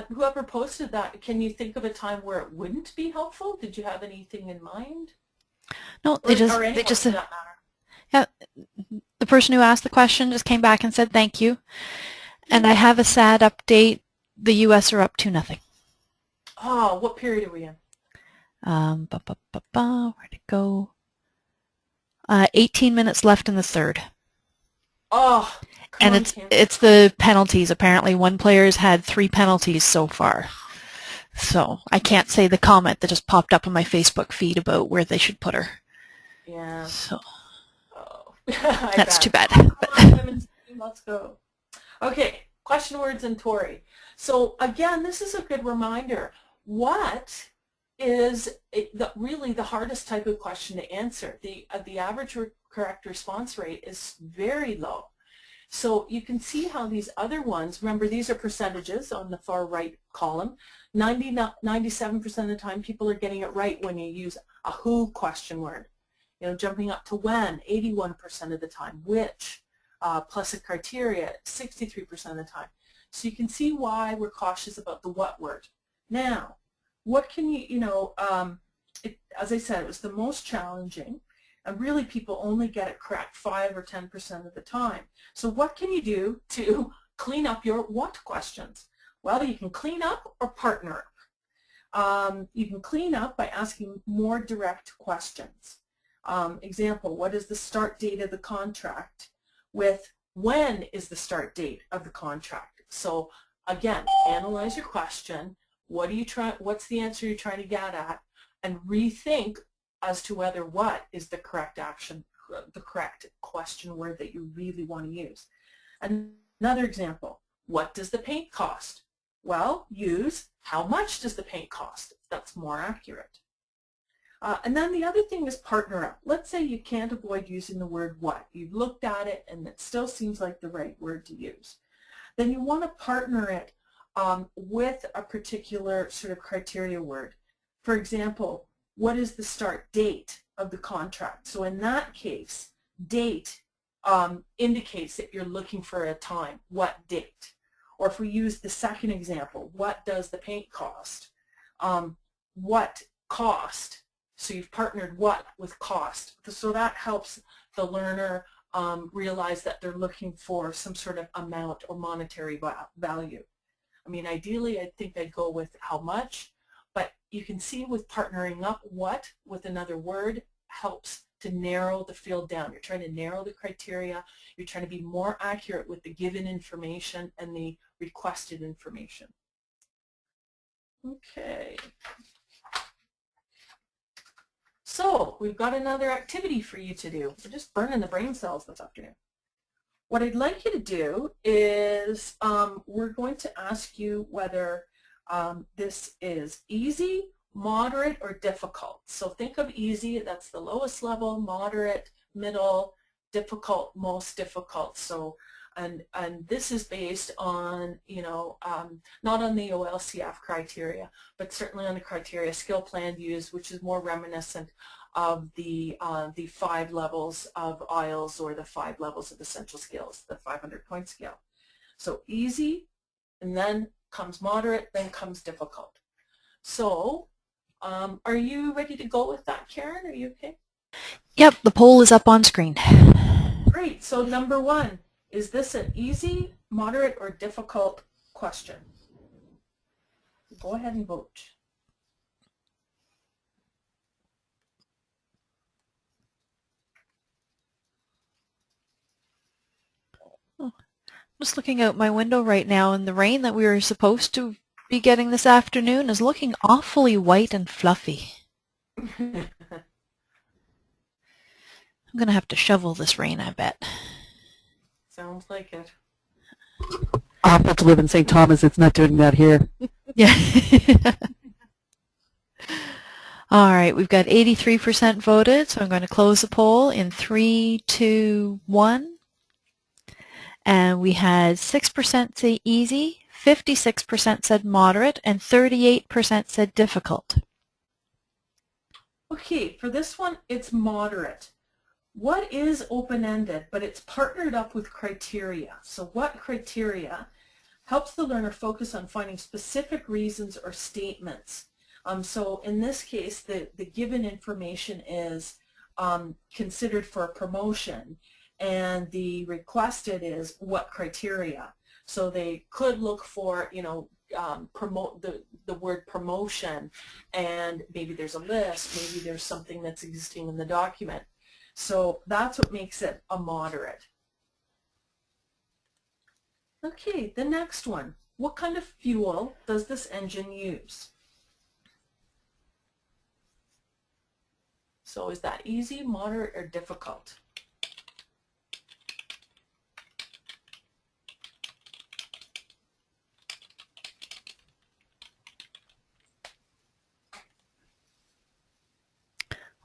whoever posted that, can you think of a time where it wouldn't be helpful? Did you have anything in mind? No, they just for that matter. Yeah, the person who asked the question just came back and said thank you. And I have a sad update. The U.S. are up 2-0. Oh, what period are we in? Where'd it go? 18 minutes left in the third. Oh, and it's the penalties. Apparently, one player's had 3 penalties so far. So I can't say the comment that just popped up on my Facebook feed about where they should put her. Yeah. So that's too bad. Come on, women's team, let's go. Okay, question words and Tori. So again, this is a good reminder. What is really the hardest type of question to answer? The average correct response rate is very low. So you can see how these other ones, remember these are percentages on the far right column. 97% of the time people are getting it right when you use a who question word. You know, jumping up to when, 81% of the time. Which, plus a criteria, 63% of the time. So you can see why we're cautious about the what word. Now, what can as I said, it was the most challenging, and really people only get it correct 5 or 10% of the time. So what can you do to clean up your what questions? Well, you can clean up or partner up. You can clean up by asking more direct questions. Example, what is the start date of the contract? With when is the start date of the contract? So again, analyze your question. What's the answer you're trying to get at? And rethink as to whether what is the correct action, the correct question word that you really want to use. Another example, what does the paint cost? Well, use how much does the paint cost? That's more accurate. And then the other thing is partner up. Let's say you can't avoid using the word what. You've looked at it and it still seems like the right word to use. Then you want to partner it with a particular sort of criteria word. For example, what is the start date of the contract? So in that case, date indicates that you're looking for a time. What date? Or if we use the second example, what does the paint cost? What cost? So you've partnered what with cost. So that helps the learner realize that they're looking for some sort of amount or monetary value. I mean, ideally, I think I'd go with how much, but you can see with partnering up what with another word helps to narrow the field down. You're trying to narrow the criteria. You're trying to be more accurate with the given information and the requested information. Okay. So we've got another activity for you to do. We're just burning the brain cells this afternoon. What I'd like you to do is we're going to ask you whether this is easy, moderate, or difficult. So think of easy, that's the lowest level, moderate, middle, difficult, most difficult. So and this is based on, not on the OLCF criteria, but certainly on the criteria skill plan used, which is more reminiscent of the 5 levels of IELTS or the 5 levels of essential skills, the 500-point scale. So easy, and then comes moderate, then comes difficult. So are you ready to go with that, Karen? Are you okay? Yep, the poll is up on screen. Great. So number 1, is this an easy, moderate, or difficult question? Go ahead and vote. Just looking out my window right now, and the rain that we were supposed to be getting this afternoon is looking awfully white and fluffy. I'm going to have to shovel this rain, I bet. Sounds like it. Awful to live in St. Thomas. It's not doing that here. Yeah. All right, we've got 83% voted, so I'm going to close the poll in 3, 2, 1. And we had 6% say easy, 56% said moderate, and 38% said difficult. Okay, for this one, it's moderate. What is open-ended, but it's partnered up with criteria. So what criteria helps the learner focus on finding specific reasons or statements. So in this case, the given information is considered for a promotion, and the requested is what criteria. So they could look for, promote the word promotion, and maybe there's a list, maybe there's something that's existing in the document. So that's what makes it a moderate. Okay, the next one. What kind of fuel does this engine use? So is that easy, moderate, or difficult?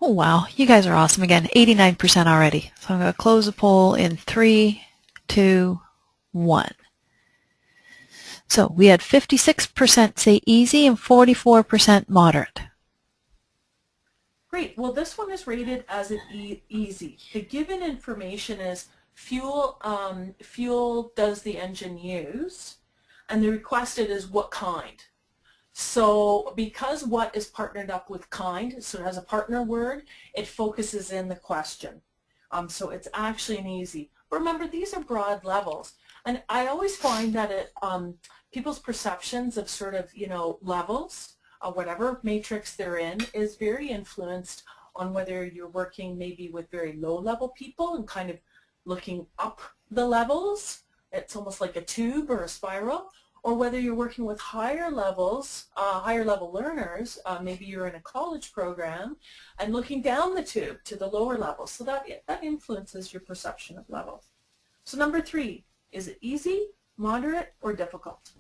Oh wow, you guys are awesome again. 89% already. So I'm going to close the poll in 3, 2, 1. So we had 56% say easy and 44% moderate. Great. Well, this one is rated as an easy. The given information is fuel does the engine use, and the requested is what kind. So because what is partnered up with kind, so it has a partner word, it focuses in the question. So it's actually an easy. Remember, these are broad levels. And I always find that people's perceptions of sort of, levels, whatever matrix they're in, is very influenced on whether you're working maybe with very low-level people and kind of looking up the levels. It's almost like a tube or a spiral. Or whether you're working with higher levels, higher level learners, maybe you're in a college program, and looking down the tube to the lower levels. So that influences your perception of levels. So number 3, is it easy, moderate, or difficult?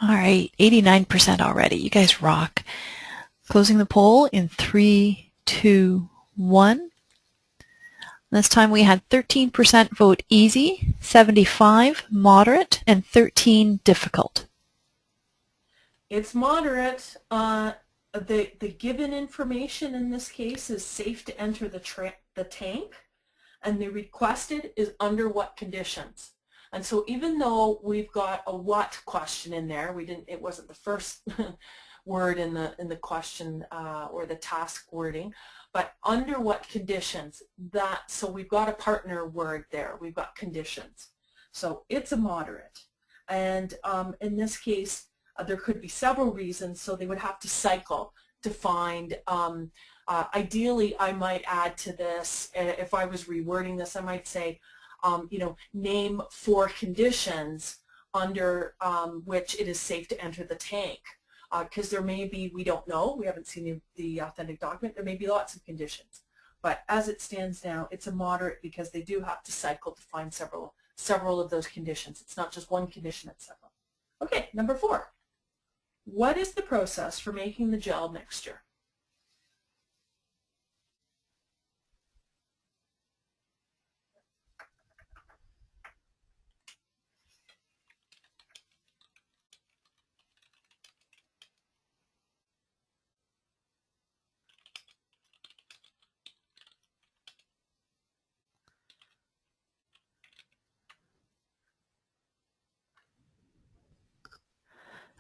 All right, 89% already. You guys rock. Closing the poll in 3, 2, 1. This time we had 13% vote easy, 75 moderate, and 13 difficult. It's moderate. The given information in this case is safe to enter the tank, and the requested is under what conditions. And so even though we've got a what question in there, it wasn't the first word in the question or the task wording, but under what conditions, so we've got a partner word there, we've got conditions. So it's a moderate. And in this case, there could be several reasons, so they would have to cycle to find, ideally I might add to this, if I was rewording this, I might say, name 4 conditions under which it is safe to enter the tank. Because there may be, we don't know, we haven't seen the authentic document, there may be lots of conditions. But as it stands now, it's a moderate because they do have to cycle to find several of those conditions. It's not just one condition, it's several. Okay, number 4. What is the process for making the gel mixture?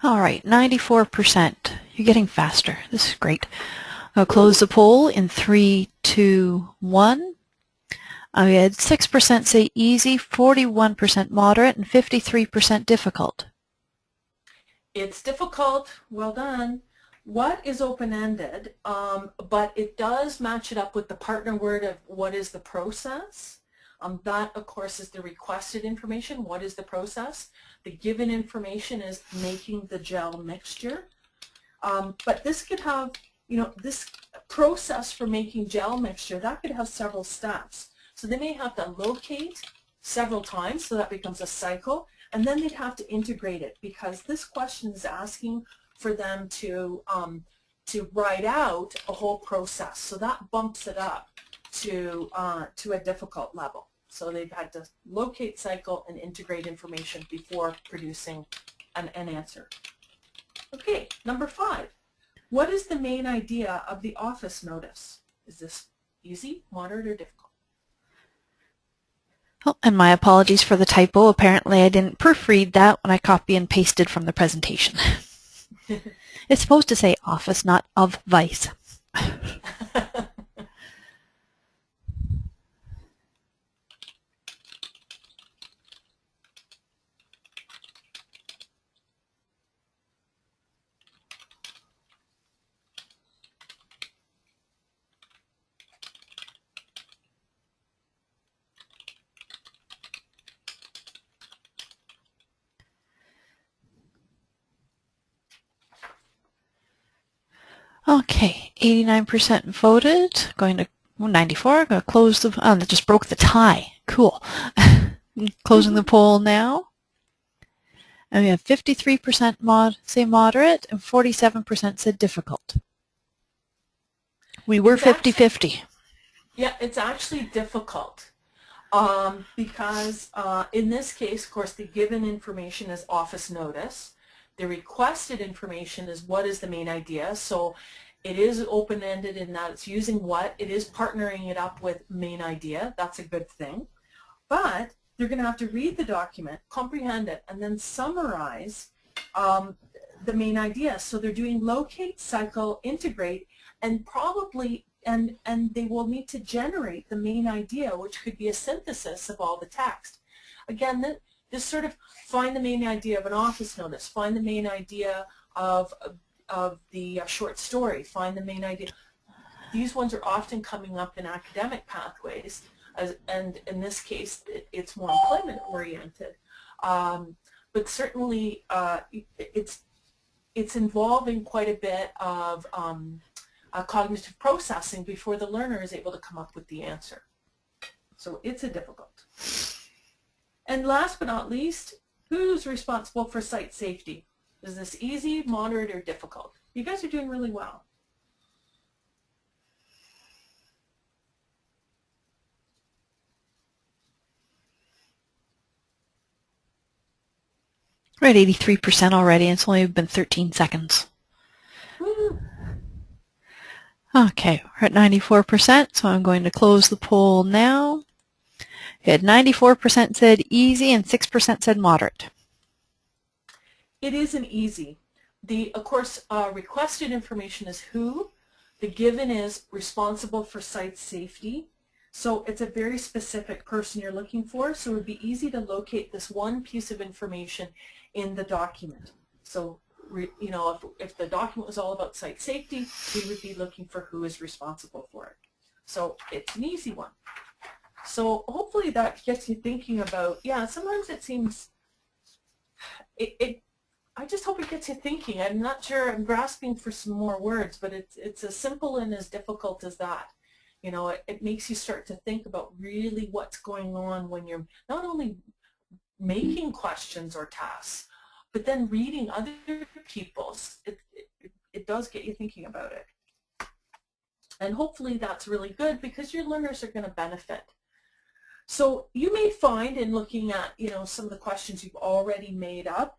All right, 94%. You're getting faster. This is great. I'll close the poll in 3, 2, 1. We had 6% say easy, 41% moderate, and 53% difficult. It's difficult. Well done. What is open-ended, but it does match it up with the partner word of what is the process. That, of course, is the requested information. What is the process? The given information is making the gel mixture. But this could have, this process for making gel mixture, that could have several steps. So they may have to locate several times, so that becomes a cycle, and then they'd have to integrate it because this question is asking for them to write out a whole process. So that bumps it up to a difficult level. So they've had to locate, cycle, and integrate information before producing an answer. Okay, number 5. What is the main idea of the office notice? Is this easy, moderate, or difficult? Oh, and my apologies for the typo. Apparently I didn't proofread that when I copy and pasted from the presentation. It's supposed to say office, not of vice. Okay, 89% voted. Going to 94. Going to close the. Oh, that just broke the tie. Cool. Closing the poll now. And we have 53% say moderate and 47% said difficult. We were 50-50. Yeah, it's actually difficult because in this case, of course, the given information is office notice. The requested information is what is the main idea. So it is open-ended in that it's using what. It is partnering it up with main idea. That's a good thing. But they're going to have to read the document, comprehend it, and then summarize the main idea. So they're doing locate, cycle, integrate, and probably and they will need to generate the main idea, which could be a synthesis of all the text. Again, this sort of find the main idea of an office notice, find the main idea of the short story, find the main idea. These ones are often coming up in academic pathways, and in this case, it's more employment oriented. But certainly, it's involving quite a bit of cognitive processing before the learner is able to come up with the answer. So it's a difficult. And last but not least, who's responsible for site safety? Is this easy, moderate, or difficult? You guys are doing really well. We're at 83% already, and it's only been 13 seconds. Woo. Okay, we're at 94%, so I'm going to close the poll now. We had 94% said easy and 6% said moderate. It isn't easy. Of course, requested information is who. The given is responsible for site safety. So it's a very specific person you're looking for, so it would be easy to locate this one piece of information in the document. So, you know, if the document was all about site safety, we would be looking for who is responsible for it. So it's an easy one. So hopefully that gets you thinking about, yeah, sometimes it seems, I just hope it gets you thinking. I'm not sure, I'm grasping for some more words, but it's as simple and as difficult as that. You know, it makes you start to think about really what's going on when you're not only making questions or tasks, but then reading other people's. It does get you thinking about it. And hopefully that's really good because your learners are going to benefit. So you may find in looking at, you know, some of the questions you've already made up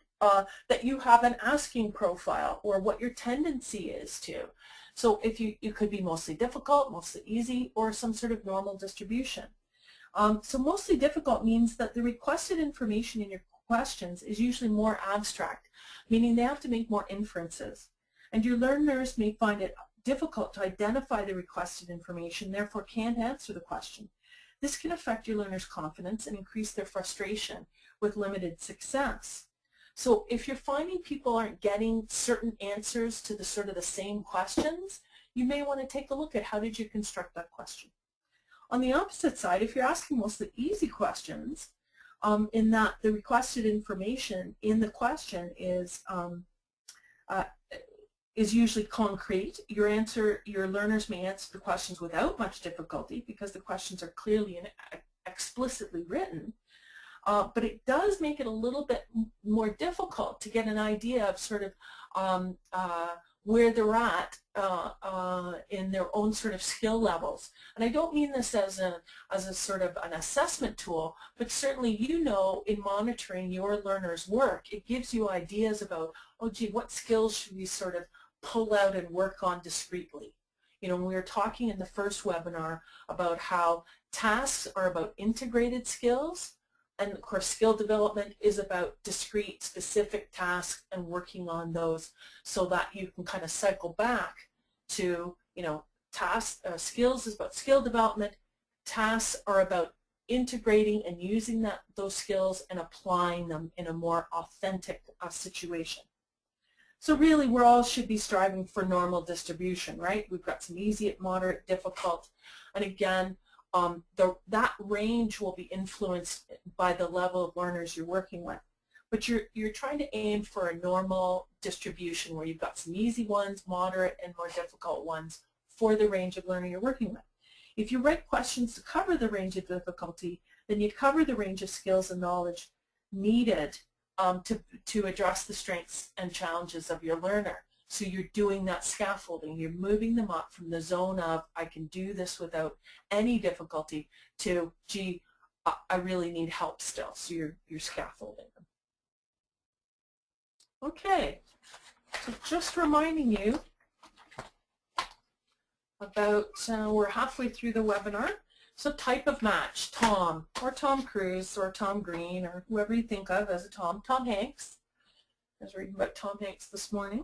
that you have an asking profile or what your tendency is to. So if you could be mostly difficult, mostly easy, or some sort of normal distribution. So mostly difficult means that the requested information in your questions is usually more abstract, meaning they have to make more inferences. And your learners may find it difficult to identify the requested information, therefore can't answer the question. This can affect your learners' confidence and increase their frustration with limited success. So if you're finding people aren't getting certain answers to the sort of the same questions, you may want to take a look at how did you construct that question. On the opposite side, if you're asking mostly easy questions, in that the requested information in the question is usually concrete. Your learners may answer the questions without much difficulty because the questions are clearly and explicitly written. But it does make it a little bit more difficult to get an idea of sort of where they're at in their own sort of skill levels. And I don't mean this as a sort of an assessment tool, but certainly you know in monitoring your learners' work, it gives you ideas about, oh gee, what skills should we sort of pull out and work on discreetly. You know, we were talking in the first webinar about how tasks are about integrated skills. And of course, skill development is about discrete, specific tasks and working on those so that you can kind of cycle back to, you know, tasks, skills is about skill development, tasks are about integrating and using those skills and applying them in a more authentic situation. So really, we all should be striving for normal distribution, right? We've got some easy, moderate, difficult, and again, that range will be influenced by the level of learners you're working with. But you're trying to aim for a normal distribution where you've got some easy ones, moderate, and more difficult ones for the range of learner you're working with. If you write questions to cover the range of difficulty, then you cover the range of skills and knowledge needed to address the strengths and challenges of your learner. So you're doing that scaffolding. You're moving them up from the zone of, I can do this without any difficulty, to, gee, I really need help still. So you're scaffolding them. Okay, so just reminding you about, we're halfway through the webinar. So type of match, Tom, or Tom Cruise, or Tom Green, or whoever you think of as a Tom. Tom Hanks. I was reading about Tom Hanks this morning.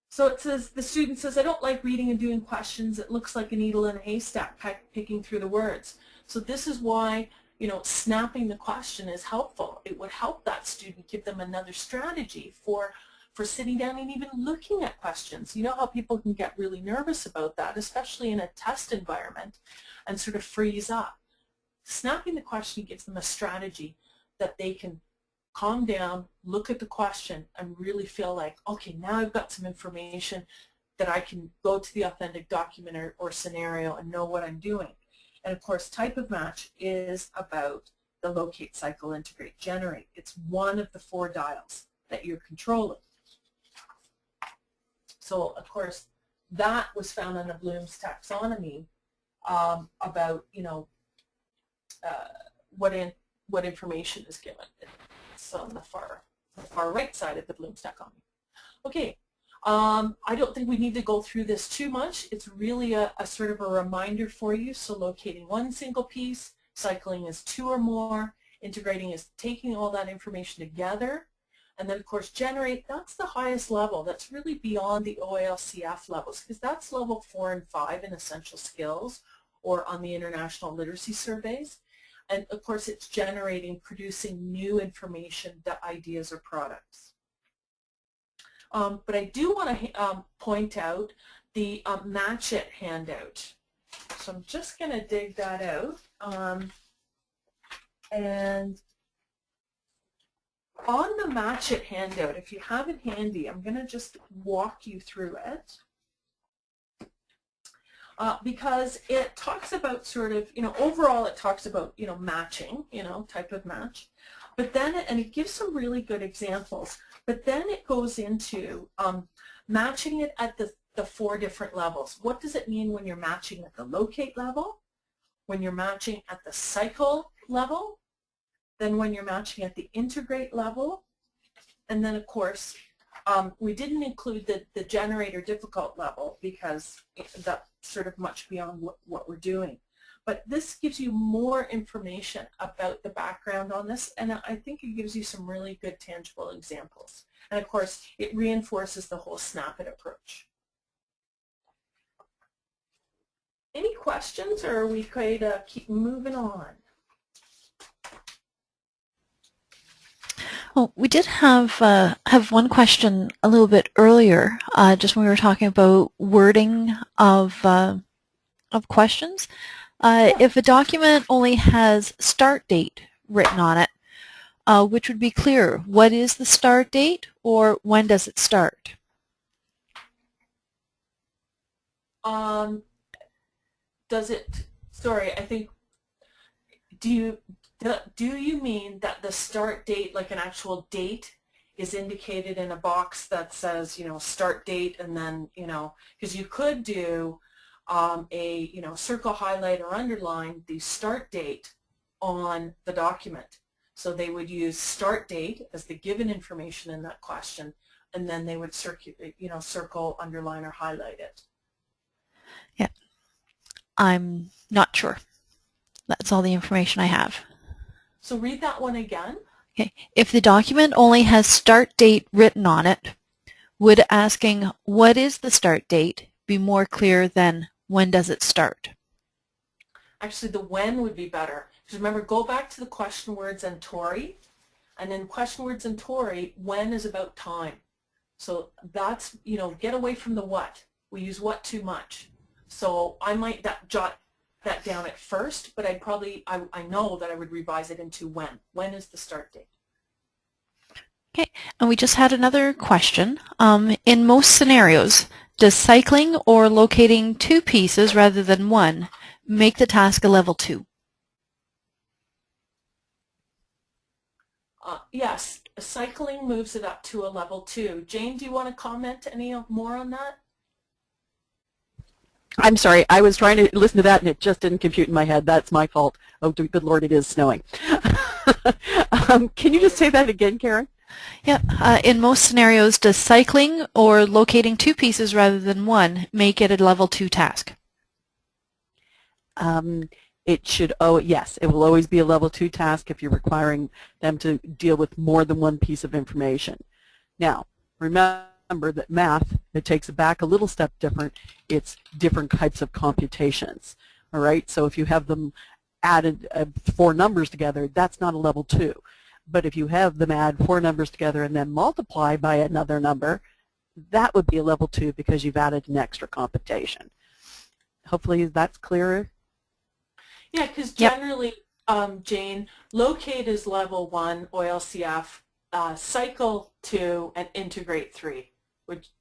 So it says, the student says, I don't like reading and doing questions. It looks like a needle in a haystack, picking through the words. So this is why, you know, snapping the question is helpful. It would help that student, give them another strategy for sitting down and even looking at questions. You know how people can get really nervous about that, especially in a test environment, and sort of freeze up. Snapping the question gives them a strategy that they can calm down, look at the question, and really feel like, okay, now I've got some information that I can go to the authentic document or scenario and know what I'm doing. And of course, type of match is about the locate, cycle, integrate, generate. It's one of the 4 dials that you're controlling. So of course, that was found in the Bloom's taxonomy about, you know, what information is given. It's on the far right side of the Bloom's taxonomy. Okay, I don't think we need to go through this too much. It's really a sort of a reminder for you. So locating one single piece, cycling is 2 or more, integrating is taking all that information together, and then of course generate, that's the highest level. That's really beyond the OALCF levels, because that's level 4 and 5 in essential skills or on the international literacy surveys. And of course it's generating, producing new information, the ideas or products. But I do want to point out the Match It handout. So I'm just going to dig that out. And on the Match It handout, if you have it handy, I'm going to just walk you through it. Because it talks about sort of, you know, overall it talks about, you know, matching, you know, type of match. But then, and it gives some really good examples, but then it goes into matching it at the 4 different levels. What does it mean when you're matching at the locate level, when you're matching at the cycle level, then when you're matching at the integrate level, and then of course, we didn't include the generator difficult level because that's sort of much beyond what we're doing. But this gives you more information about the background on this, and I think it gives you some really good tangible examples. And of course, it reinforces the whole snap it approach. Any questions, or are we going to keep moving on? Well, we did have one question a little bit earlier, just when we were talking about wording of questions. If a document only has start date written on it, which would be clearer? What is the start date, or when does it start? Does it? Sorry, I think. Do you mean that the start date, like an actual date, is indicated in a box that says, you know, start date, and then, you know, because you could do a, you know, circle, highlight, or underline the start date on the document. So they would use start date as the given information in that question, and then they would circle, underline, or highlight it. Yeah, I'm not sure. That's all the information I have. So read that one again. Okay. If the document only has start date written on it, would asking what is the start date be more clear than when does it start? Actually, the when would be better. Because remember, go back to the question words and Tory, and then question words and Tory, when is about time. So that's, you know, get away from the what. We use what too much. So I might jot that down at first, but I know that I would revise it into when. When is the start date? Okay, and we just had another question. In most scenarios, does cycling or locating two pieces rather than one make the task a level 2? Yes, cycling moves it up to a level 2. Jane, do you want to comment any more on that? I'm sorry, I was trying to listen to that and it just didn't compute in my head. That's my fault. Oh, good Lord, it is snowing. Can you just say that again, Karen? Yeah, in most scenarios, does cycling or locating two pieces rather than one make it a level 2 task? It should, oh yes, it will always be a level 2 task if you're requiring them to deal with more than one piece of information. Now, remember that math, it takes it back a little step different. It's different types of computations, all right? So if you have them added 4 numbers together, that's not a level 2. But if you have them add 4 numbers together and then multiply by another number, that would be a level 2 because you've added an extra computation. Hopefully that's clearer. Yeah, because generally, Jane, locate is level 1 OLCF, cycle 2, and integrate 3. Which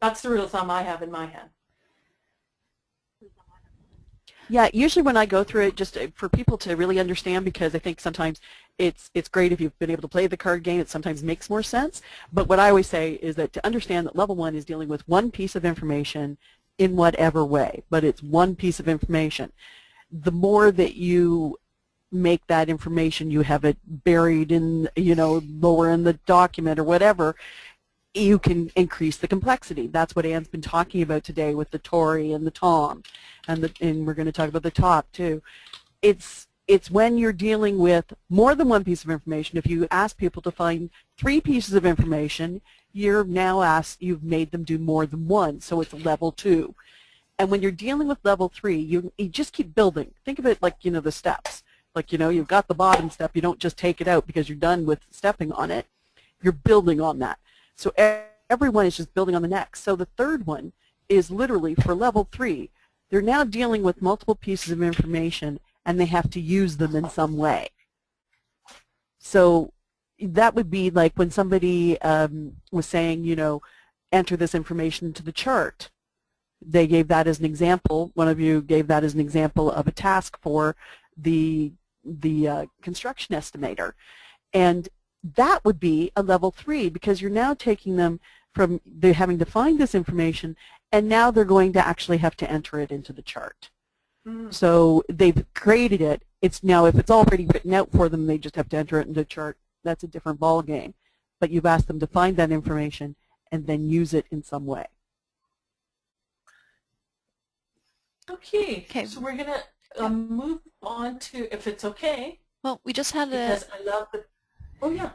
that's the rule of thumb I have in my head. Yeah, usually when I go through it, just for people to really understand, because I think sometimes it's great if you've been able to play the card game, it sometimes makes more sense. But what I always say is that to understand that level 1 is dealing with one piece of information in whatever way, but it's one piece of information. The more that you make that information, you have it buried in, lower in the document or whatever, you can increase the complexity. That's what Anne's been talking about today with the Tori and the Tom, and we're going to talk about the top too. It's when you're dealing with more than one piece of information. If you ask people to find 3 pieces of information, you've made them do more than one, so it's level 2. And when you're dealing with level 3, you just keep building. Think of it like, the steps. Like, you've got the bottom step. You don't just take it out because you're done with stepping on it. You're building on that. So everyone is just building on the next. So the third one is literally for level 3. They're now dealing with multiple pieces of information, and they have to use them in some way. So that would be like when somebody was saying, enter this information into the chart. They gave that as an example. One of you gave that as an example of a task for the construction estimator. And that would be a level 3 because you're now taking them from they're having to find this information, and now they're going to actually have to enter it into the chart. So they've created it. It's now, if it's already written out for them, they just have to enter it into the chart. That's a different ball game. But you've asked them to find that information and then use it in some way. Okay, so we're going to move on to, if it's okay. Well, we just had because I love the, oh yeah.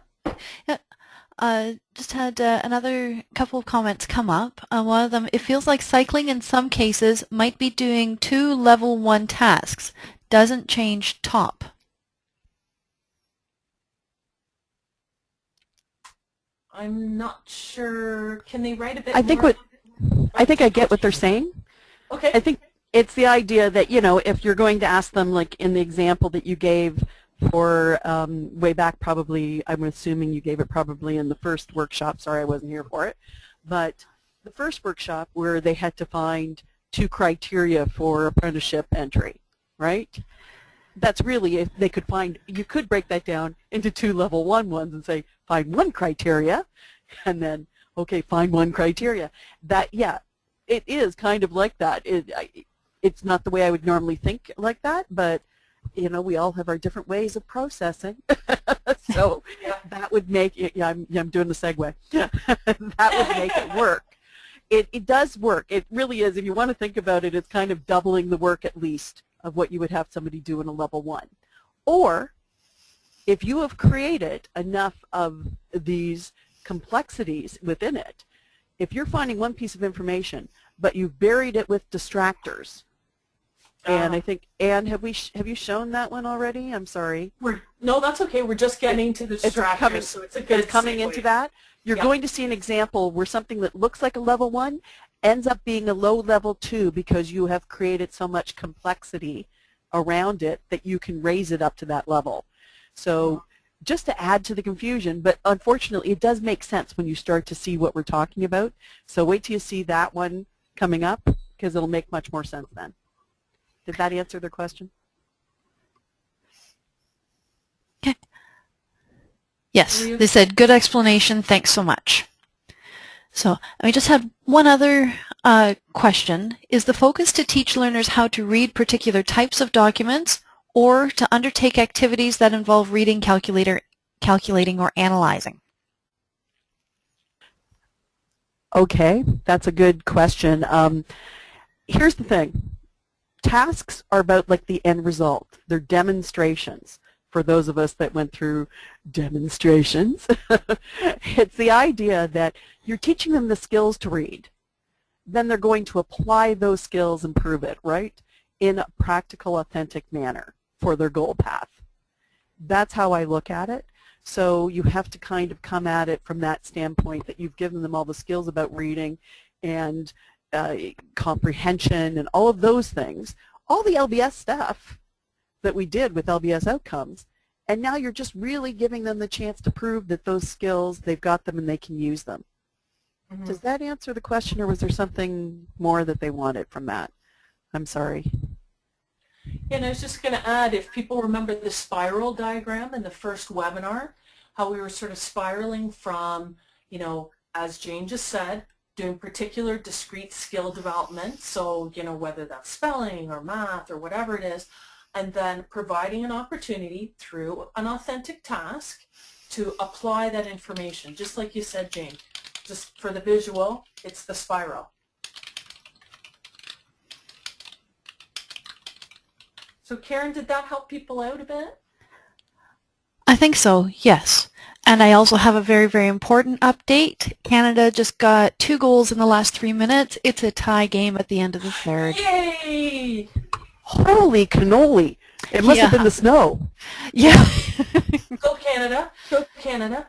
Just had another couple of comments come up. One of them, it feels like cycling in some cases might be doing 2 level 1 tasks. Doesn't change top. I'm not sure. Can they write a bit more? I think I get what they're saying. Okay. I think it's the idea that, if you're going to ask them, like in the example that you gave for way back, probably, I'm assuming you gave it probably in the first workshop. Sorry, I wasn't here for it. But the first workshop where they had to find 2 criteria for apprenticeship entry, right? That's really, if they could find, you could break that down into 2 level 1 ones and say, find 1 criteria, and then, okay, find 1 criteria. That, yeah, it is kind of like that. It's not the way I would normally think like that, but we all have our different ways of processing. So that would make it, I'm doing the segue. That would make it work. It does work. It really is. If you want to think about it, it's kind of doubling the work at least of what you would have somebody do in a level 1. Or if you have created enough of these complexities within it, if you're finding 1 piece of information, but you've buried it with distractors, and I think, Anne, have you shown that one already? I'm sorry. No, that's okay. We're just getting to the distractors, so it's a good coming segue. into that. You're going to see an example where something that looks like a level 1 ends up being a low level 2 because you have created so much complexity around it that you can raise it up to that level. So just to add to the confusion, but unfortunately it does make sense when you start to see what we're talking about. So wait till you see that one coming up, because it'll make much more sense then. Did that answer the question? Okay. Yes, they said, good explanation, thanks so much. So I just have one other question. Is the focus to teach learners how to read particular types of documents or to undertake activities that involve reading, calculating, or analyzing? Okay, that's a good question. Here's the thing. Tasks are about like the end result. They're demonstrations. For those of us that went through demonstrations, it's the idea that you're teaching them the skills to read. Then they're going to apply those skills and prove it, right, in a practical, authentic manner for their goal path. That's how I look at it. So you have to kind of come at it from that standpoint that you've given them all the skills about reading and comprehension and all of those things, all the LBS stuff that we did with LBS outcomes, and now you're just really giving them the chance to prove that those skills, they've got them and they can use them. Mm-hmm. Does that answer the question, or was there something more that they wanted from that? I'm sorry. And I was just going to add, if people remember the spiral diagram in the first webinar, how we were sort of spiraling from, you know, as Jane just said, doing particular discrete skill development, so, you know, whether that's spelling or math or whatever it is, and then providing an opportunity through an authentic task to apply that information. Just like you said, Jane, just for the visual, it's the spiral. So Karen, did that help people out a bit? I think so, yes. And I also have a very, very important update. Canada just got 2 goals in the last 3 minutes. It's a tie game at the end of the third. Yay! Holy cannoli. It must have been the snow. Yeah. Go Canada. Go Canada.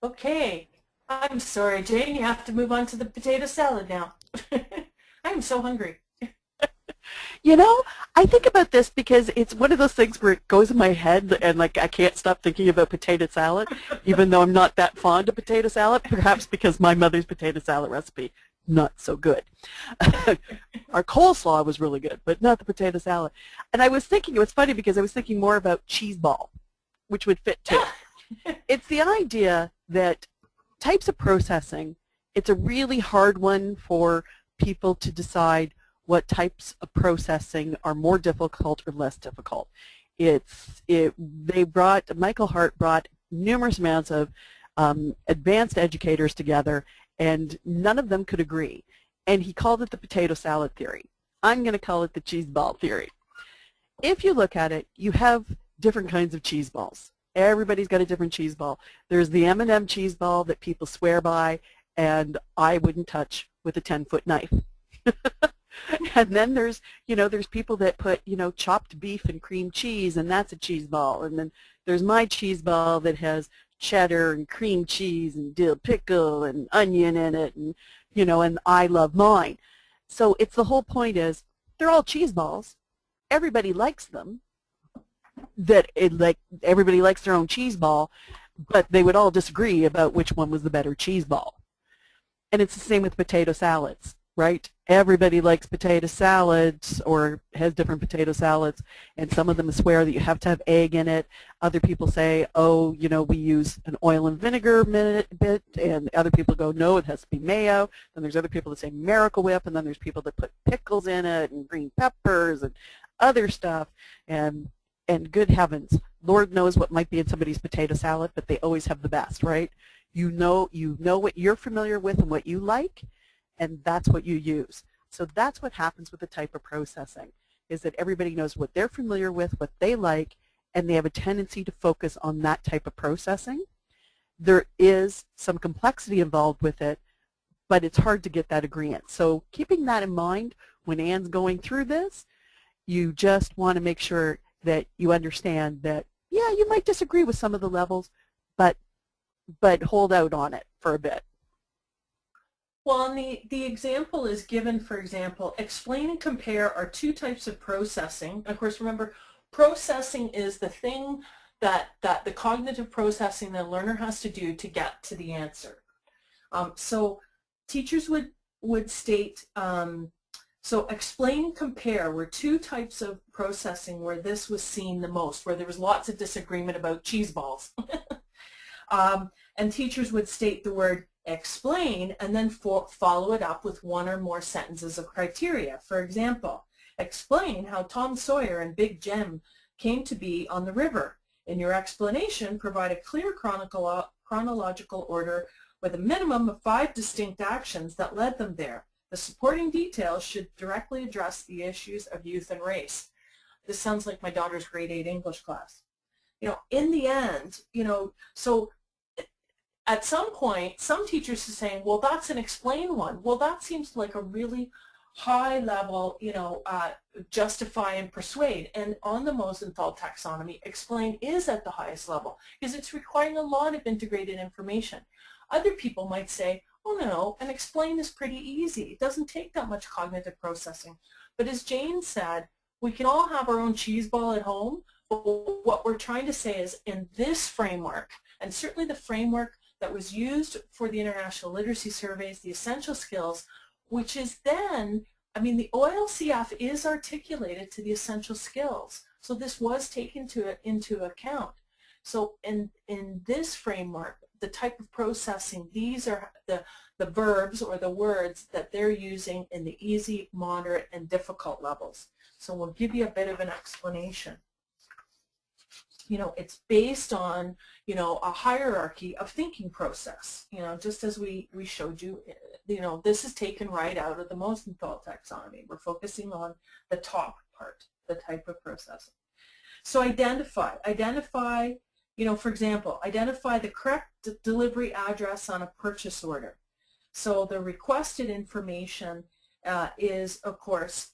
Okay. I'm sorry, Jane. You have to move on to the potato salad now. I'm so hungry. You know, I think about this because it's one of those things where it goes in my head and like I can't stop thinking about potato salad, even though I'm not that fond of potato salad, perhaps because my mother's potato salad recipe, not so good. Our coleslaw was really good, but not the potato salad. And I was thinking, it was funny because I was thinking more about cheese ball, which would fit too. It's the idea that types of processing, it's a really hard one for people to decide what types of processing are more difficult or less difficult. Michael Hart brought numerous amounts of advanced educators together, and none of them could agree. And he called it the potato salad theory. I'm going to call it the cheese ball theory. If you look at it, you have different kinds of cheese balls. Everybody's got a different cheese ball. There's the M&M cheese ball that people swear by, and I wouldn't touch with a 10-foot knife. And then there's people that put, chopped beef and cream cheese, and that's a cheese ball. And then there's my cheese ball that has cheddar and cream cheese and dill pickle and onion in it, and, and I love mine. So it's the whole point is they're all cheese balls. Everybody likes them. Everybody likes their own cheese ball, but they would all disagree about which one was the better cheese ball. And it's the same with potato salads. Right? Everybody likes potato salads or has different potato salads, and some of them swear that you have to have egg in it. Other people say, oh, we use an oil and vinegar bit, and other people go, no, it has to be mayo. Then there's other people that say Miracle Whip, and then there's people that put pickles in it and green peppers and other stuff. And good heavens, Lord knows what might be in somebody's potato salad, but they always have the best, right? You know what you're familiar with and what you like, and that's what you use. So that's what happens with the type of processing, is that everybody knows what they're familiar with, what they like, and they have a tendency to focus on that type of processing. There is some complexity involved with it, but it's hard to get that agreement. So keeping that in mind when Anne's going through this, you just want to make sure that you understand that, yeah, you might disagree with some of the levels, but hold out on it for a bit. Well, and the example is given, for example, explain and compare are 2 types of processing. Of course, remember, processing is the thing that the cognitive processing the learner has to do to get to the answer. So teachers would state, so explain, compare were two types of processing where this was seen the most, where there was lots of disagreement about cheese balls. And teachers would state the word explain and then follow it up with one or more sentences of criteria. For example, explain how Tom Sawyer and Big Jim came to be on the river. In your explanation, provide a clear chronological order with a minimum of 5 distinct actions that led them there. The supporting details should directly address the issues of youth and race. This sounds like my daughter's grade 8 English class. You know, in the end, you know, so at some point, some teachers are saying, well, that's an explain one. Well, that seems like a really high level, you know, justify and persuade. And on the Mosenthal taxonomy, explain is at the highest level because it's requiring a lot of integrated information. Other people might say, oh no, and explain is pretty easy. It doesn't take that much cognitive processing. But as Jane said, we can all have our own cheese ball at home, but what we're trying to say is in this framework, and certainly the framework that was used for the international literacy surveys, the essential skills, which is then, I mean, the OLCF is articulated to the essential skills. So this was taken into account. So in this framework, the type of processing, these are the verbs or the words that they're using in the easy, moderate, and difficult levels. So we'll give you a bit of an explanation. You know, it's based on, you know, a hierarchy of thinking process, you know, just as we showed you, you know, this is taken right out of the Mosenthal taxonomy. We're focusing on the top part, the type of processing. So identify, you know, for example, identify the correct delivery address on a purchase order. So the requested information is, of course,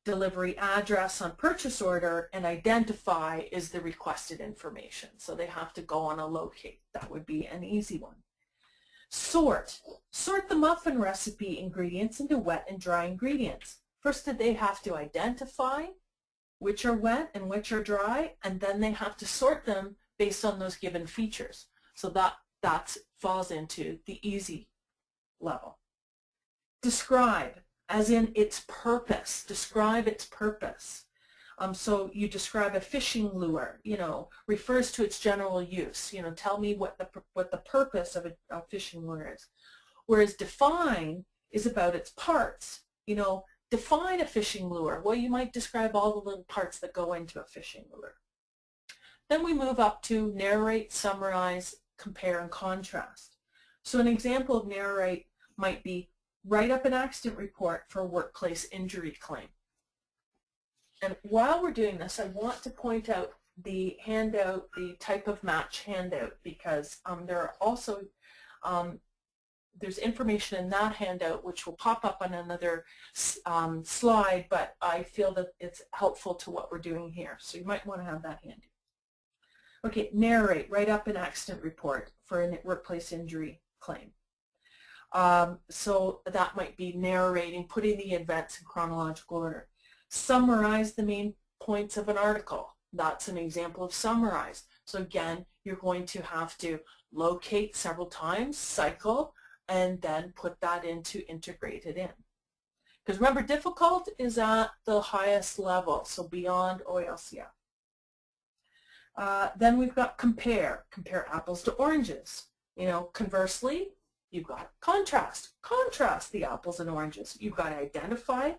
delivery address on purchase order, and identify is the requested information. So they have to go on a locate. That would be an easy one. Sort the muffin recipe ingredients into wet and dry ingredients. First, they have to identify which are wet and which are dry, and then they have to sort them based on those given features. So that falls into the easy level. Describe, as in its purpose. Describe its purpose. So you describe a fishing lure, you know, refers to its general use. You know, tell me what the purpose of a fishing lure is. Whereas define is about its parts. You know, define a fishing lure. Well, you might describe all the little parts that go into a fishing lure. Then we move up to narrate, summarize, compare, and contrast. So an example of narrate might be write up an accident report for a workplace injury claim. And while we're doing this, I want to point out the handout, the type of match handout, because there are also, there's information in that handout which will pop up on another slide, but I feel that it's helpful to what we're doing here. So you might want to have that handy. Okay, narrate, write up an accident report for a workplace injury claim. So that might be narrating, putting the events in chronological order. Summarize the main points of an article. That's an example of summarize. So again, you're going to have to locate several times, cycle, and then put that into integrated in. Because remember, difficult is at the highest level, so beyond OLCF. Then we've got compare apples to oranges. You know, conversely, you've got contrast the apples and oranges. You've got to identify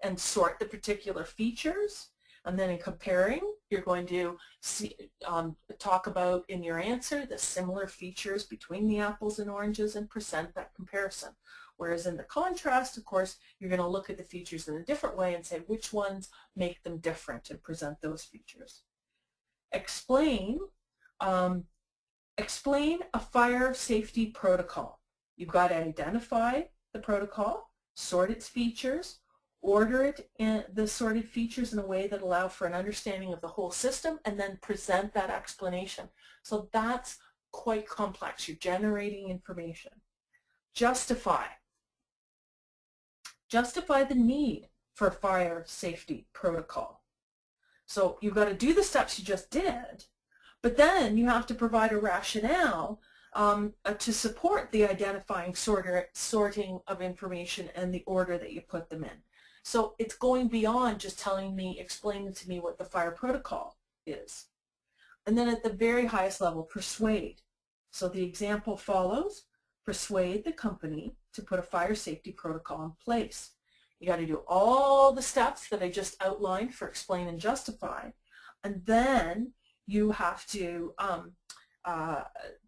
and sort the particular features, and then in comparing, you're going to talk about in your answer the similar features between the apples and oranges and present that comparison. Whereas in the contrast, of course, you're going to look at the features in a different way and say which ones make them different and present those features. Explain, explain a fire safety protocol. You've got to identify the protocol, sort its features, order it in the sorted features in a way that allow for an understanding of the whole system, and then present that explanation. So that's quite complex. You're generating information. Justify. Justify the need for a fire safety protocol. So you've got to do the steps you just did, but then you have to provide a rationale to support the identifying sorting of information and the order that you put them in. So it's going beyond just explaining to me what the fire protocol is. And then at the very highest level, persuade. So the example follows: persuade the company to put a fire safety protocol in place. You got to do all the steps that I just outlined for explain and justify, and then you have to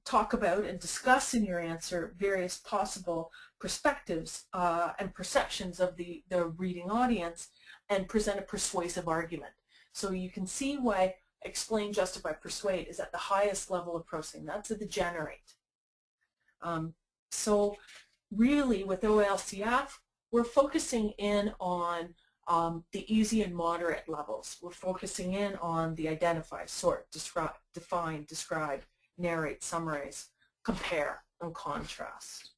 talk about and discuss in your answer various possible perspectives and perceptions of the reading audience, and present a persuasive argument. So you can see why explain, justify, persuade is at the highest level of processing. That's at the generate. So really with OLCF, we're focusing in on the easy and moderate levels. We're focusing in on the identify, sort, describe, define, describe, narrate, summarize, compare, and contrast.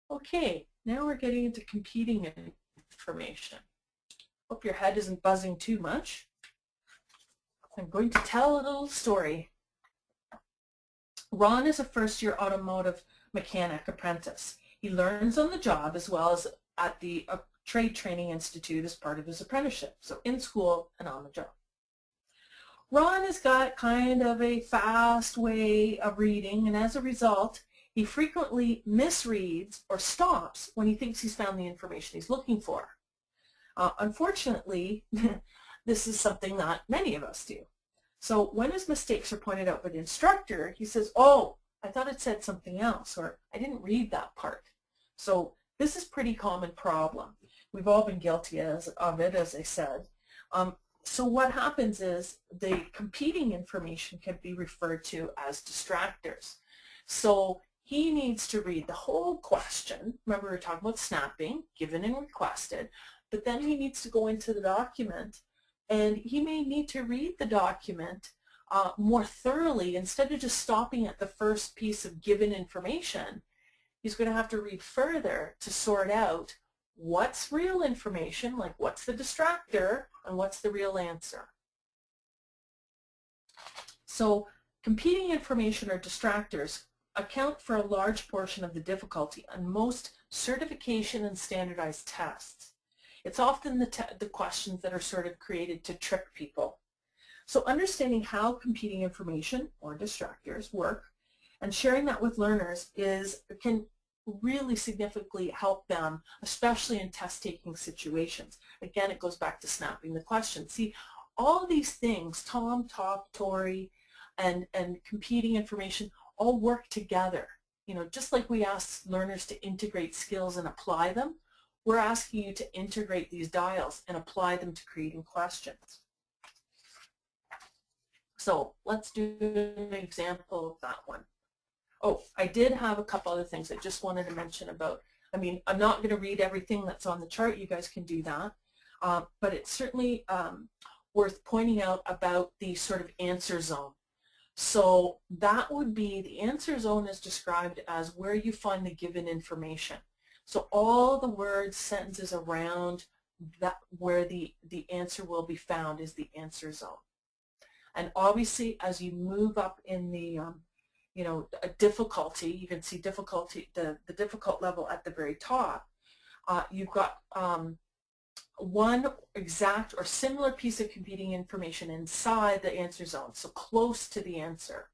Okay, now we're getting into competing information. Hope your head isn't buzzing too much. I'm going to tell a little story. Ron is a first-year automotive mechanic apprentice. He learns on the job as well as at the Trade Training Institute as part of his apprenticeship, so in school and on the job. Ron has got kind of a fast way of reading, and as a result, he frequently misreads or stops when he thinks he's found the information he's looking for. Unfortunately, this is something that many of us do. So when his mistakes are pointed out by the instructor, he says, "Oh, I thought it said something else," or "I didn't read that part." So this is a pretty common problem. We've all been guilty of it, as I said. So what happens is the competing information can be referred to as distractors. So he needs to read the whole question. Remember, we were talking about snapping, given and requested, but then he needs to go into the document, and he may need to read the document more thoroughly. Instead of just stopping at the first piece of given information, he's going to have to read further to sort out what's real information, like what's the distractor, and what's the real answer. So competing information or distractors account for a large portion of the difficulty on most certification and standardized tests. It's often the questions that are sort of created to trick people. So understanding how competing information or distractors work and sharing that with learners can really significantly help them, especially in test-taking situations. Again, it goes back to snapping the question. See, all of these things, Tom, Top, Tori, and competing information all work together. You know, just like we ask learners to integrate skills and apply them, we're asking you to integrate these dials and apply them to creating questions. So let's do an example of that one. Oh, I did have a couple other things I just wanted to mention about. I mean, I'm not going to read everything that's on the chart. You guys can do that. But it's certainly worth pointing out about the sort of answer zone. So that would be, the answer zone is described as where you find the given information. So all the words, sentences around that where the answer will be found is the answer zone. And obviously, as you move up in the you know, a difficulty, you can see difficulty, the difficult level at the very top. You've got one exact or similar piece of competing information inside the answer zone, so close to the answer,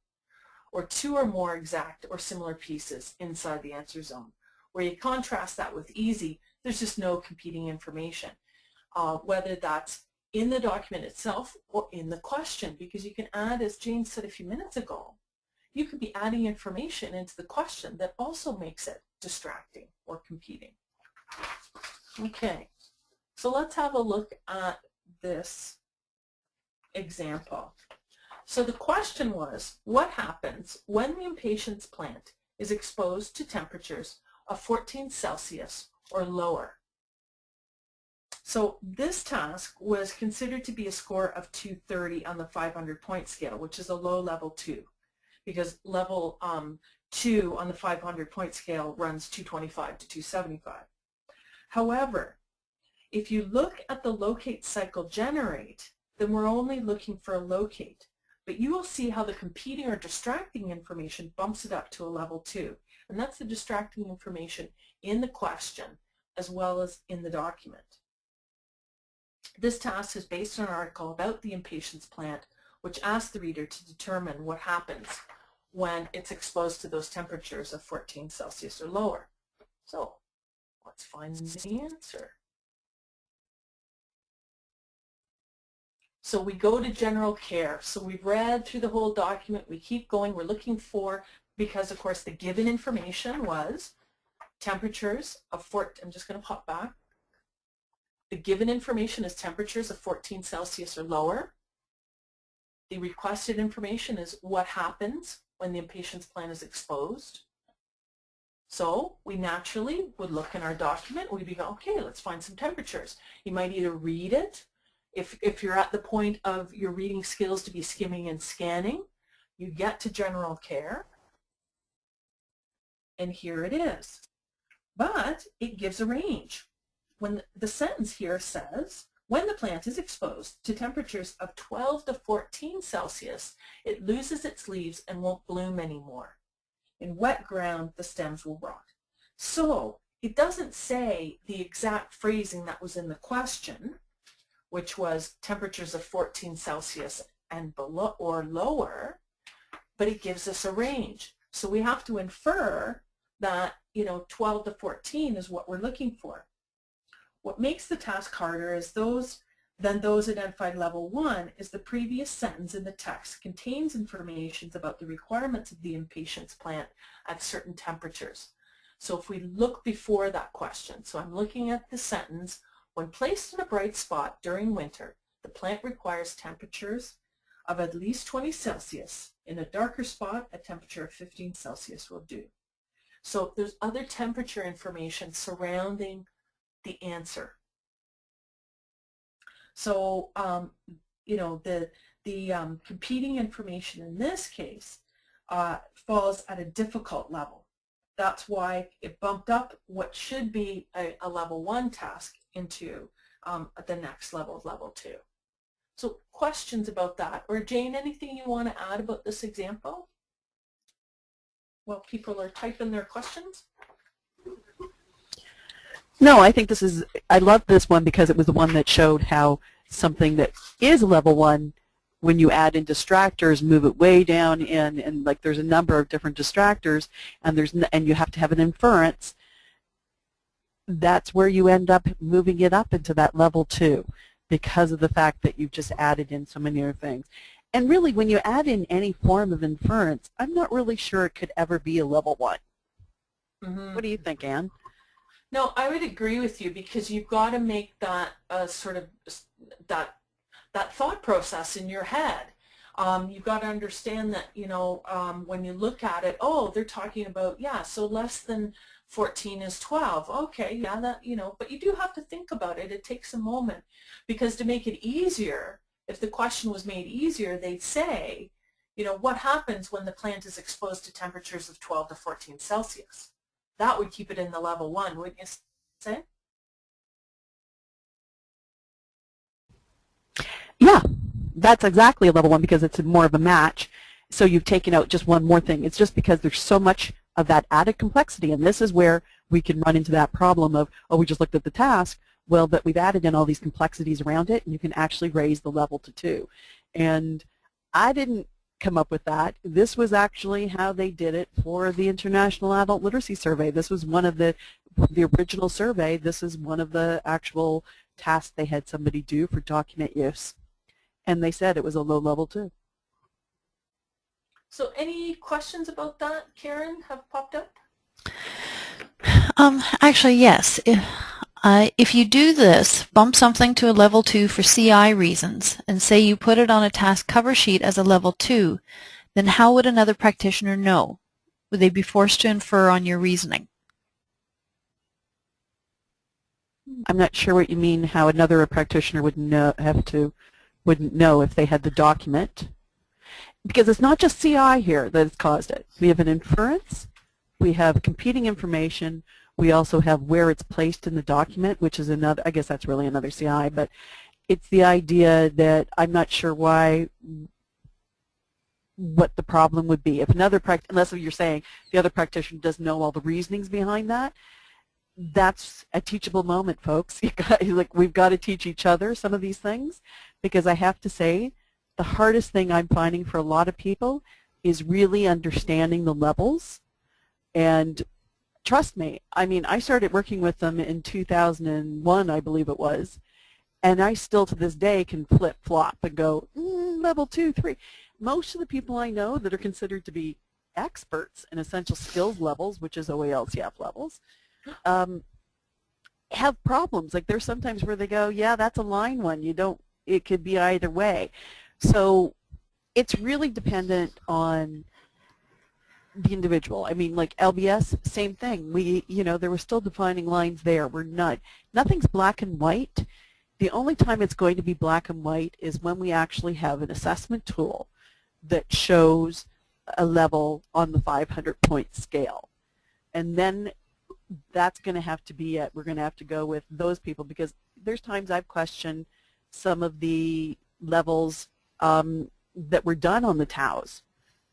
or two or more exact or similar pieces inside the answer zone. Where you contrast that with easy, there's just no competing information, whether that's in the document itself or in the question, because you can add, as Jane said a few minutes ago, you could be adding information into the question that also makes it distracting or competing. Okay, so let's have a look at this example. So the question was, what happens when the impatiens plant is exposed to temperatures of 14 Celsius or lower? So this task was considered to be a score of 230 on the 500-point scale, which is a low level 2. Because level 2 on the 500-point scale runs 225 to 275. However, if you look at the locate cycle generate, then we're only looking for a locate. But you will see how the competing or distracting information bumps it up to a level 2. And that's the distracting information in the question as well as in the document. This task is based on an article about the impatiens plant, which asks the reader to determine what happens when it's exposed to those temperatures of 14 Celsius or lower. So let's find the answer. So we go to general care. So we've read through the whole document. We keep going. We're looking for, because of course the given information was temperatures of 14, I'm just going to pop back. The given information is temperatures of 14 Celsius or lower. The requested information is what happens when the impatiens plant is exposed. So we naturally would look in our document. We'd be, okay, let's find some temperatures. You might either read it. If you're at the point of your reading skills to be skimming and scanning, you get to general care, and here it is. But it gives a range. When the sentence here says, when the plant is exposed to temperatures of 12 to 14 Celsius, it loses its leaves and won't bloom anymore. In wet ground, the stems will rot. So it doesn't say the exact phrasing that was in the question, which was temperatures of 14 Celsius and below or lower, but it gives us a range. So we have to infer that 12 to 14 is what we're looking for. What makes the task harder is those identified level 1 is the previous sentence in the text contains information about the requirements of the impatiens plant at certain temperatures. So if we look before that question, so I'm looking at the sentence, when placed in a bright spot during winter, the plant requires temperatures of at least 20 Celsius. In a darker spot, a temperature of 15 Celsius will do. So there's other temperature information surrounding the answer. So, the competing information in this case falls at a difficult level. That's why it bumped up what should be a level 1 task into the next level, level 2. So questions about that? Or Jane, anything you want to add about this example? While people are typing their questions? No, I think I love this one because it was the one that showed how something that is level 1, when you add in distractors, move it way down in, and like there's a number of different distractors, and you have to have an inference. That's where you end up moving it up into that level 2 because of the fact that you've just added in so many other things. And really, when you add in any form of inference, I'm not really sure it could ever be a level 1. Mm-hmm. What do you think, Anne? No, I would agree with you because you've got to make that sort of that thought process in your head. You've got to understand that, when you look at it, oh, they're talking about, yeah, so less than 14 is 12. Okay, yeah, that, but you do have to think about it. It takes a moment because to make it easier, if the question was made easier, they'd say, what happens when the plant is exposed to temperatures of 12 to 14 Celsius? That would keep it in the level 1, wouldn't you say? Yeah, that's exactly a level 1 because it's more of a match. So you've taken out just one more thing. It's just because there's so much of that added complexity, and this is where we can run into that problem of, oh, we just looked at the task. Well, but we've added in all these complexities around it, and you can actually raise the level to 2. And I didn't come up with that. This was actually how they did it for the International Adult Literacy Survey. This was one of the original survey. This is one of the actual tasks they had somebody do for document use. And they said it was a low level 2. So any questions about that, Karen, have popped up? Actually, yes. If you do this, bump something to a level 2 for CI reasons, and say you put it on a task cover sheet as a level 2, then how would another practitioner know? Would they be forced to infer on your reasoning? I'm not sure what you mean, how another practitioner would know, wouldn't know if they had the document. Because it's not just CI here that has caused it. We have an inference, we have competing information, we also have where it's placed in the document, which is another, I guess that's really another CI, but it's the idea that I'm not sure what the problem would be. If another unless you're saying the other practitioner doesn't know all the reasonings behind that, that's a teachable moment, folks. We've got to teach each other some of these things, because I have to say the hardest thing I'm finding for a lot of people is really understanding the levels. And trust me, I mean, I started working with them in 2001, I believe it was, and I still to this day can flip-flop and go, level 2, 3. Most of the people I know that are considered to be experts in essential skills levels, which is OALCF levels, have problems. Like there's sometimes where they go, yeah, that's a line one. It could be either way. So it's really dependent on the individual. I mean, like LBS, same thing. There were still defining lines there. Nothing's black and white. The only time it's going to be black and white is when we actually have an assessment tool that shows a level on the 500-point scale. And then that's going to have to be it. We're going to have to go with those people, because there's times I've questioned some of the levels that were done on the TAOs.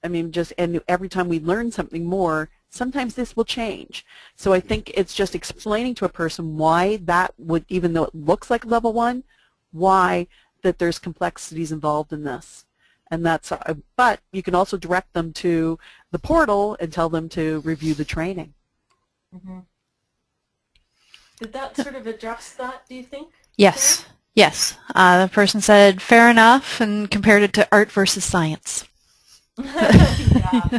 I mean, and every time we learn something more, sometimes this will change. So I think it's just explaining to a person why that would, even though it looks like level 1, why that there's complexities involved in this. And that's, but you can also direct them to the portal and tell them to review the training. Mm-hmm. Did that sort of address that, do you think? Yes. Sarah? Yes. The person said, fair enough, and compared it to art versus science. Yeah.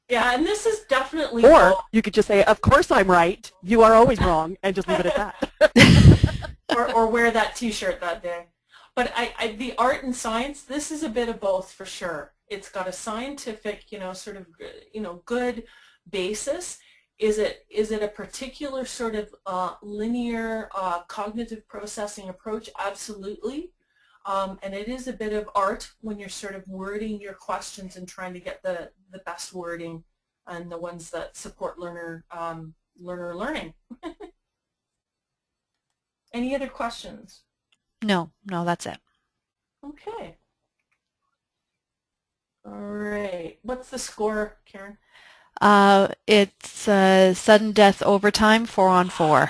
Yeah, and this is definitely... Or you could just say, of course I'm right, you are always wrong, and just leave it at that. or wear that T-shirt that day. But the art and science, this is a bit of both for sure. It's got a scientific, sort of, good basis. Is it a particular sort of linear cognitive processing approach? Absolutely. And it is a bit of art when you're sort of wording your questions and trying to get the best wording and the ones that support learner learning. Any other questions? No, that's it. Okay. All right. What's the score, Karen? It's sudden death overtime, 4-on-4.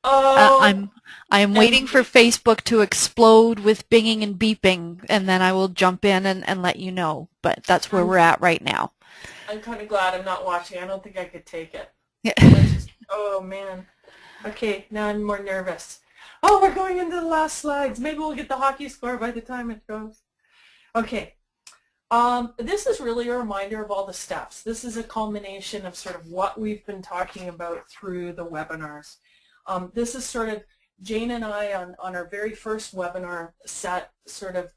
Oh. I am waiting for Facebook to explode with binging and beeping, and then I will jump in and let you know. But that's where we're at right now. I'm kind of glad I'm not watching. I don't think I could take it. Yeah. Oh, man. Okay, now I'm more nervous. Oh, we're going into the last slides. Maybe we'll get the hockey score by the time it goes. Okay. This is really a reminder of all the steps. This is a culmination of sort of what we've been talking about through the webinars. This is sort of Jane and I on our very first webinar set. Sort of,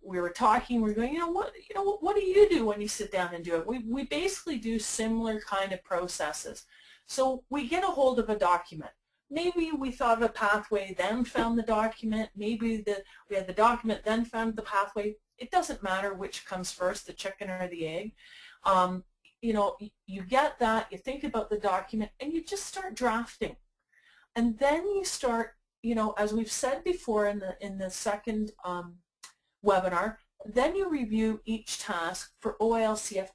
we were talking. We're going, what do you do when you sit down and do it? We basically do similar kind of processes. So we get a hold of a document. Maybe we thought of a pathway, then found the document. Maybe we had the document, then found the pathway. It doesn't matter which comes first, the chicken or the egg. You get that, you think about the document, and you just start drafting. And then you start, as we've said before in the second webinar, then you review each task for OALCF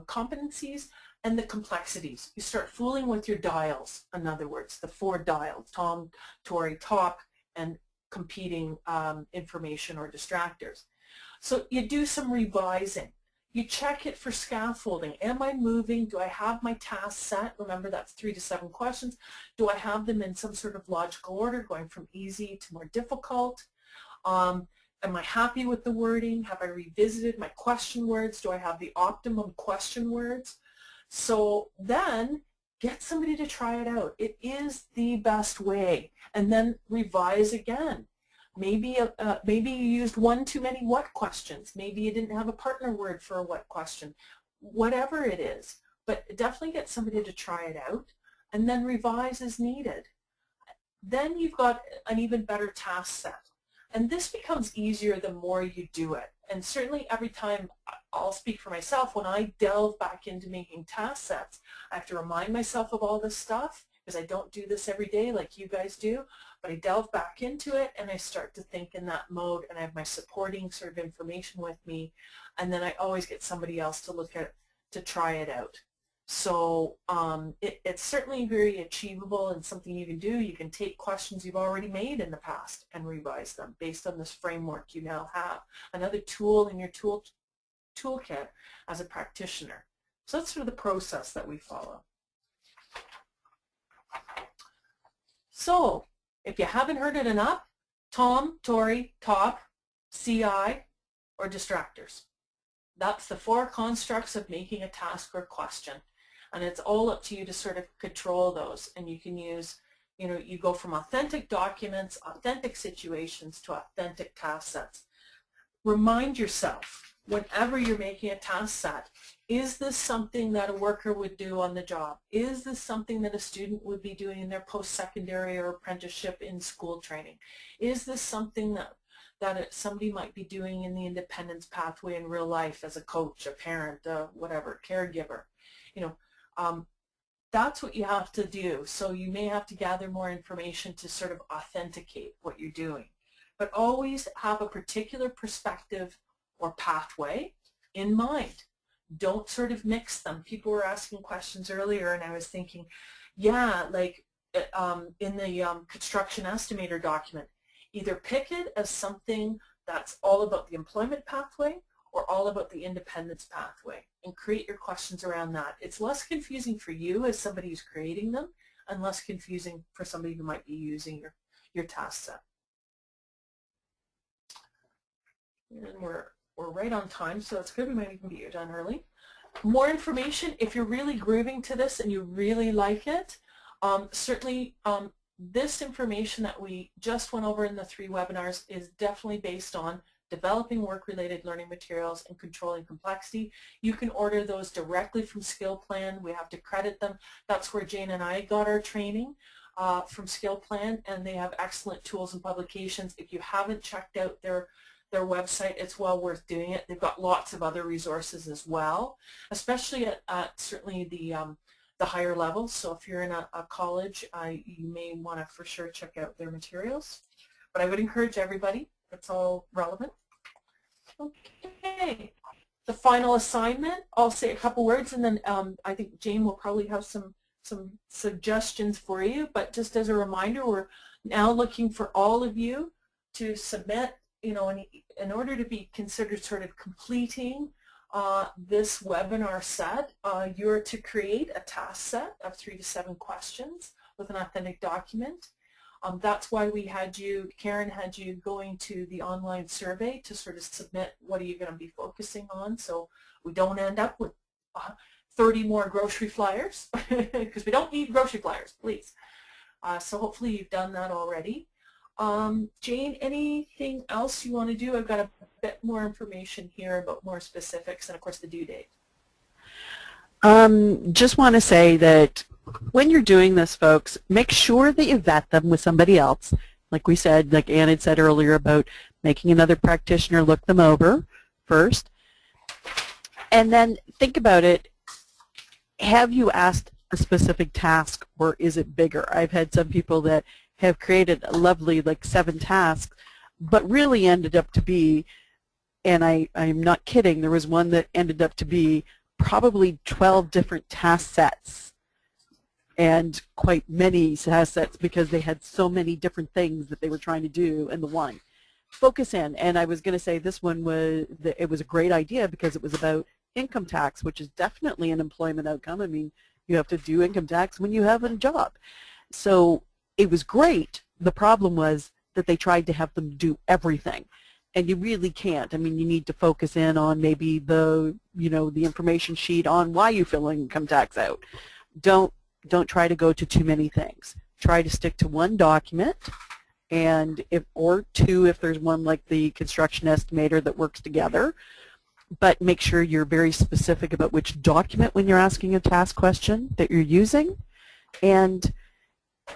competencies and the complexities. You start fooling with your dials, in other words, the 4 dials, Tom, Tori, top, and competing information or distractors. So you do some revising. You check it for scaffolding. Am I moving? Do I have my tasks set? Remember, that's 3 to 7 questions. Do I have them in some sort of logical order, going from easy to more difficult? Am I happy with the wording? Have I revisited my question words? Do I have the optimum question words? So then get somebody to try it out. It is the best way. And then revise again. Maybe you used one too many what questions. Maybe you didn't have a partner word for a what question. Whatever it is. But definitely get somebody to try it out and then revise as needed. Then you've got an even better task set. And this becomes easier the more you do it. And certainly every time, I'll speak for myself, when I delve back into making task sets, I have to remind myself of all this stuff because I don't do this every day like you guys do. But I delve back into it and I start to think in that mode, and I have my supporting sort of information with me, and then I always get somebody else to look at, to try it out. So it's certainly very achievable and something you can do. You can take questions you've already made in the past and revise them based on this framework you now have. Another tool in your toolkit as a practitioner. So that's sort of the process that we follow. So if you haven't heard it enough, Tom, Tori, Top, CI, or distractors. That's the 4 constructs of making a task or question. And it's all up to you to sort of control those. And you can use, you know, you go from authentic documents, authentic situations to authentic task sets. Remind yourself, whenever you're making a task set, is this something that a worker would do on the job? Is this something that a student would be doing in their post-secondary or apprenticeship in school training? Is this something that somebody might be doing in the independence pathway in real life as a coach, a parent, whatever, caregiver? You know, that's what you have to do. So you may have to gather more information to sort of authenticate what you're doing. But always have a particular perspective or pathway in mind. Don't sort of mix them. People were asking questions earlier and I was thinking, yeah, like in the construction estimator document, either pick it as something that's all about the employment pathway or all about the independence pathway and create your questions around that. It's less confusing for you as somebody who's creating them and less confusing for somebody who might be using your task set. And we're right on time, so it's good we might even be done early. More information, if you're really grooving to this and you really like it, certainly this information that we just went over in the 3 webinars is definitely based on developing work-related learning materials and controlling complexity. You can order those directly from Skill Plan. We have to credit them. That's where Jane and I got our training from Skill Plan, and they have excellent tools and publications. If you haven't checked out their website, it's well worth doing it. They've got lots of other resources as well, especially at certainly the higher levels. So if you're in a college, you may want to for sure check out their materials. But I would encourage everybody. It's all relevant. Okay. The final assignment, I'll say a couple words and then I think Jane will probably have some suggestions for you. But just as a reminder, we're now looking for all of you to submit, you know, in order to be considered sort of completing this webinar set, you're to create a task set of 3 to 7 questions with an authentic document. That's why we had you, Karen had you going to the online survey to sort of submit what are you going to be focusing on, so we don't end up with 30 more grocery flyers, because we don't need grocery flyers, please. So hopefully you've done that already. Jane, anything else you want to do? I've got a bit more information here about more specifics and of course the due date. Just want to say that when you're doing this, folks, make sure that you vet them with somebody else. Like we said, like Ann had said earlier about making another practitioner look them over first. And then think about it. Have you asked a specific task or is it bigger? I've had some people that have created a lovely like 7 tasks, but really ended up to be, and I'm not kidding, there was one that ended up to be probably 12 different task sets and quite many task sets because they had so many different things that they were trying to do in the one. Focus in, and I was going to say this one was, it was a great idea because it was about income tax, which is definitely an employment outcome. I mean, you have to do income tax when you have a job. So it was great. The problem was that they tried to have them do everything, and you really can't. I mean, you need to focus in on maybe the, you know, the information sheet on why you fill income tax out. Don't try to go to too many things. Try to stick to one document, and or 2 if there's one like the construction estimator that works together. But make sure you're very specific about which document when you're asking a task question that you're using. And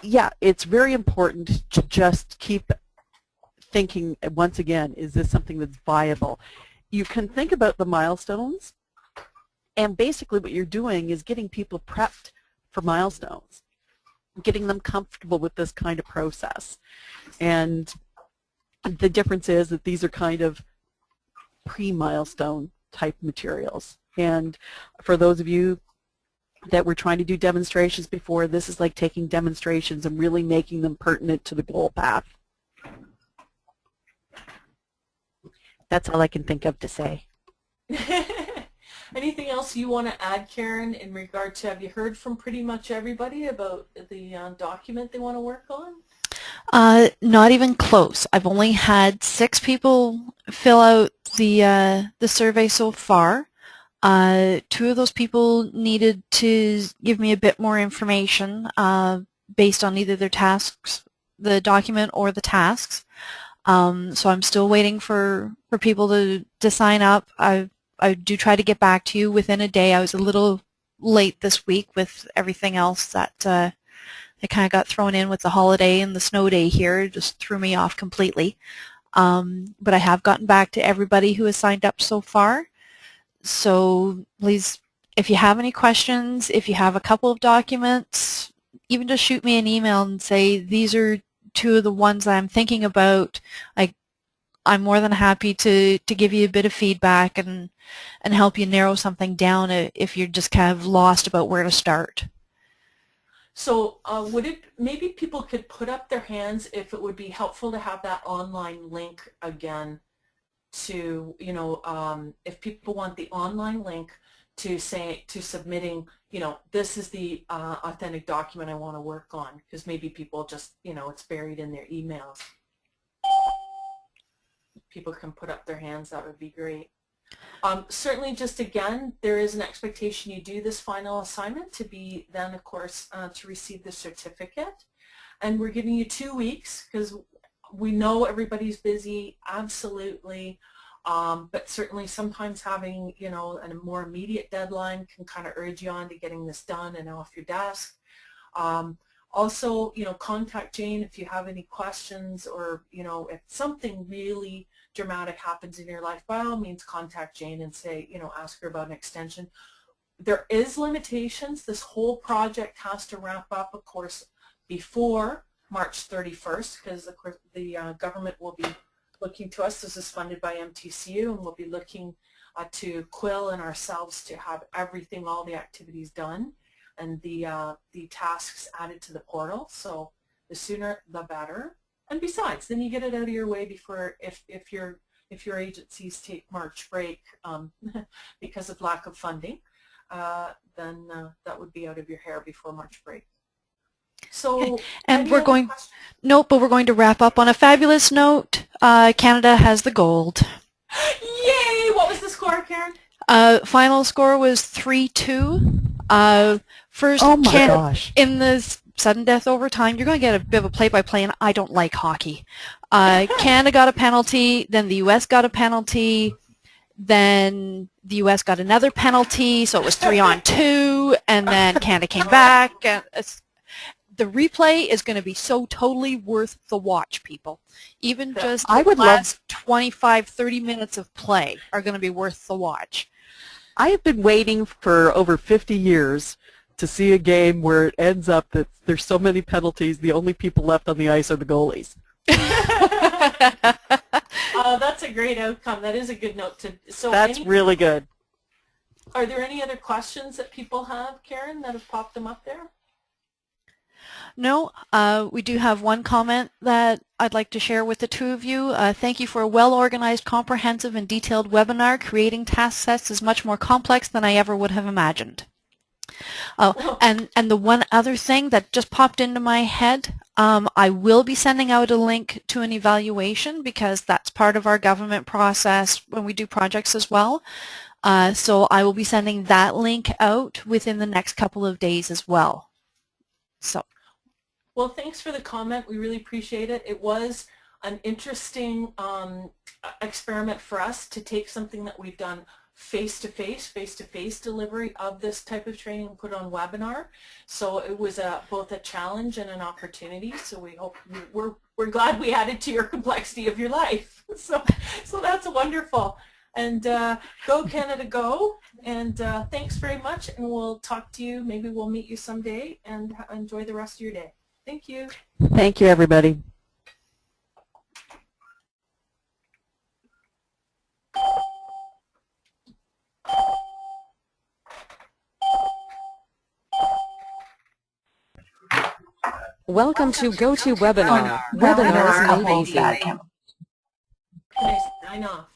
yeah, it's very important to just keep thinking, once again, is this something that's viable? You can think about the milestones, and basically what you're doing is getting people prepped for milestones. getting them comfortable with this kind of process. And the difference is that these are kind of pre-milestone type materials. And for those of you that were trying to do demonstrations before, this is like taking demonstrations and really making them pertinent to the goal path. That's all I can think of to say. Anything else you want to add, Karen, in regard to, have you heard from pretty much everybody about the document they want to work on? Not even close. I've only had 6 people fill out the survey so far. 2 of those people needed to give me a bit more information based on either their tasks, the document, or the tasks. So I'm still waiting for people to sign up. I do try to get back to you within a day. I was a little late this week with everything else that it kind of got thrown in with the holiday and the snow day here. It just threw me off completely. But I have gotten back to everybody who has signed up so far. So please, if you have any questions, if you have a couple of documents, even just shoot me an email and say, these are 2 of the ones I'm thinking about. I'm more than happy to give you a bit of feedback and help you narrow something down if you're just kind of lost about where to start. So maybe people could put up their hands if it would be helpful to have that online link again to, if people want the online link to submitting, this is the authentic document I want to work on, because maybe people just, it's buried in their emails. People can put up their hands, that would be great. Certainly, just again, there is an expectation you do this final assignment to be then, of course, to receive the certificate. And we're giving you 2 weeks because we know everybody's busy, absolutely. But certainly sometimes having, a more immediate deadline can kind of urge you on to getting this done and off your desk. Also, contact Jane if you have any questions, or, if something really dramatic happens in your life, by all means contact Jane and say, ask her about an extension. There is limitations. This whole project has to wrap up, of course, before March 31st, because of course the government will be looking to us. This is funded by MTCU, and we'll be looking to QUILL and ourselves to have everything, all the activities done, and the tasks added to the portal. So the sooner the better. And besides, then you get it out of your way before, if your agencies take March break because of lack of funding, then that would be out of your hair before March break. So, and but we're going to wrap up on a fabulous note. Canada has the gold. Yay! What was the score, Karen? Final score was 3-2. First, oh my gosh. In the sudden death overtime, you're going to get a bit of a play-by-play, and I don't like hockey. Canada got a penalty, then the U.S. got a penalty, then the U.S. got another penalty, so it was 3-on-2, and then Canada came back. And the replay is going to be so totally worth the watch, people. Even just the last 25, 30 minutes of play are going to be worth the watch. I have been waiting for over 50 years to see a game where it ends up that there's so many penalties, the only people left on the ice are the goalies. That's a great outcome. That is a good note to. So that's really good. Are there any other questions that people have, Karen, that have popped them up there? No, we do have one comment that I'd like to share with the 2 of you. Thank you for a well-organized, comprehensive, and detailed webinar. Creating task sets is much more complex than I ever would have imagined. Oh, and the one other thing that just popped into my head, I will be sending out a link to an evaluation, because that's part of our government process when we do projects as well. So I will be sending that link out within the next couple of days as well. So. Well, thanks for the comment. We really appreciate it. It was an interesting experiment for us to take something that we've done face-to-face delivery of this type of training and put on webinar. So it was both a challenge and an opportunity. So we hope we're glad we added to your complexity of your life. So that's wonderful. And go Canada, go. And thanks very much. And we'll talk to you. Maybe we'll meet you someday. And enjoy the rest of your day. Thank you. Thank you, everybody. Welcome to GoToWebinar. Webinars made easy. Can I sign off?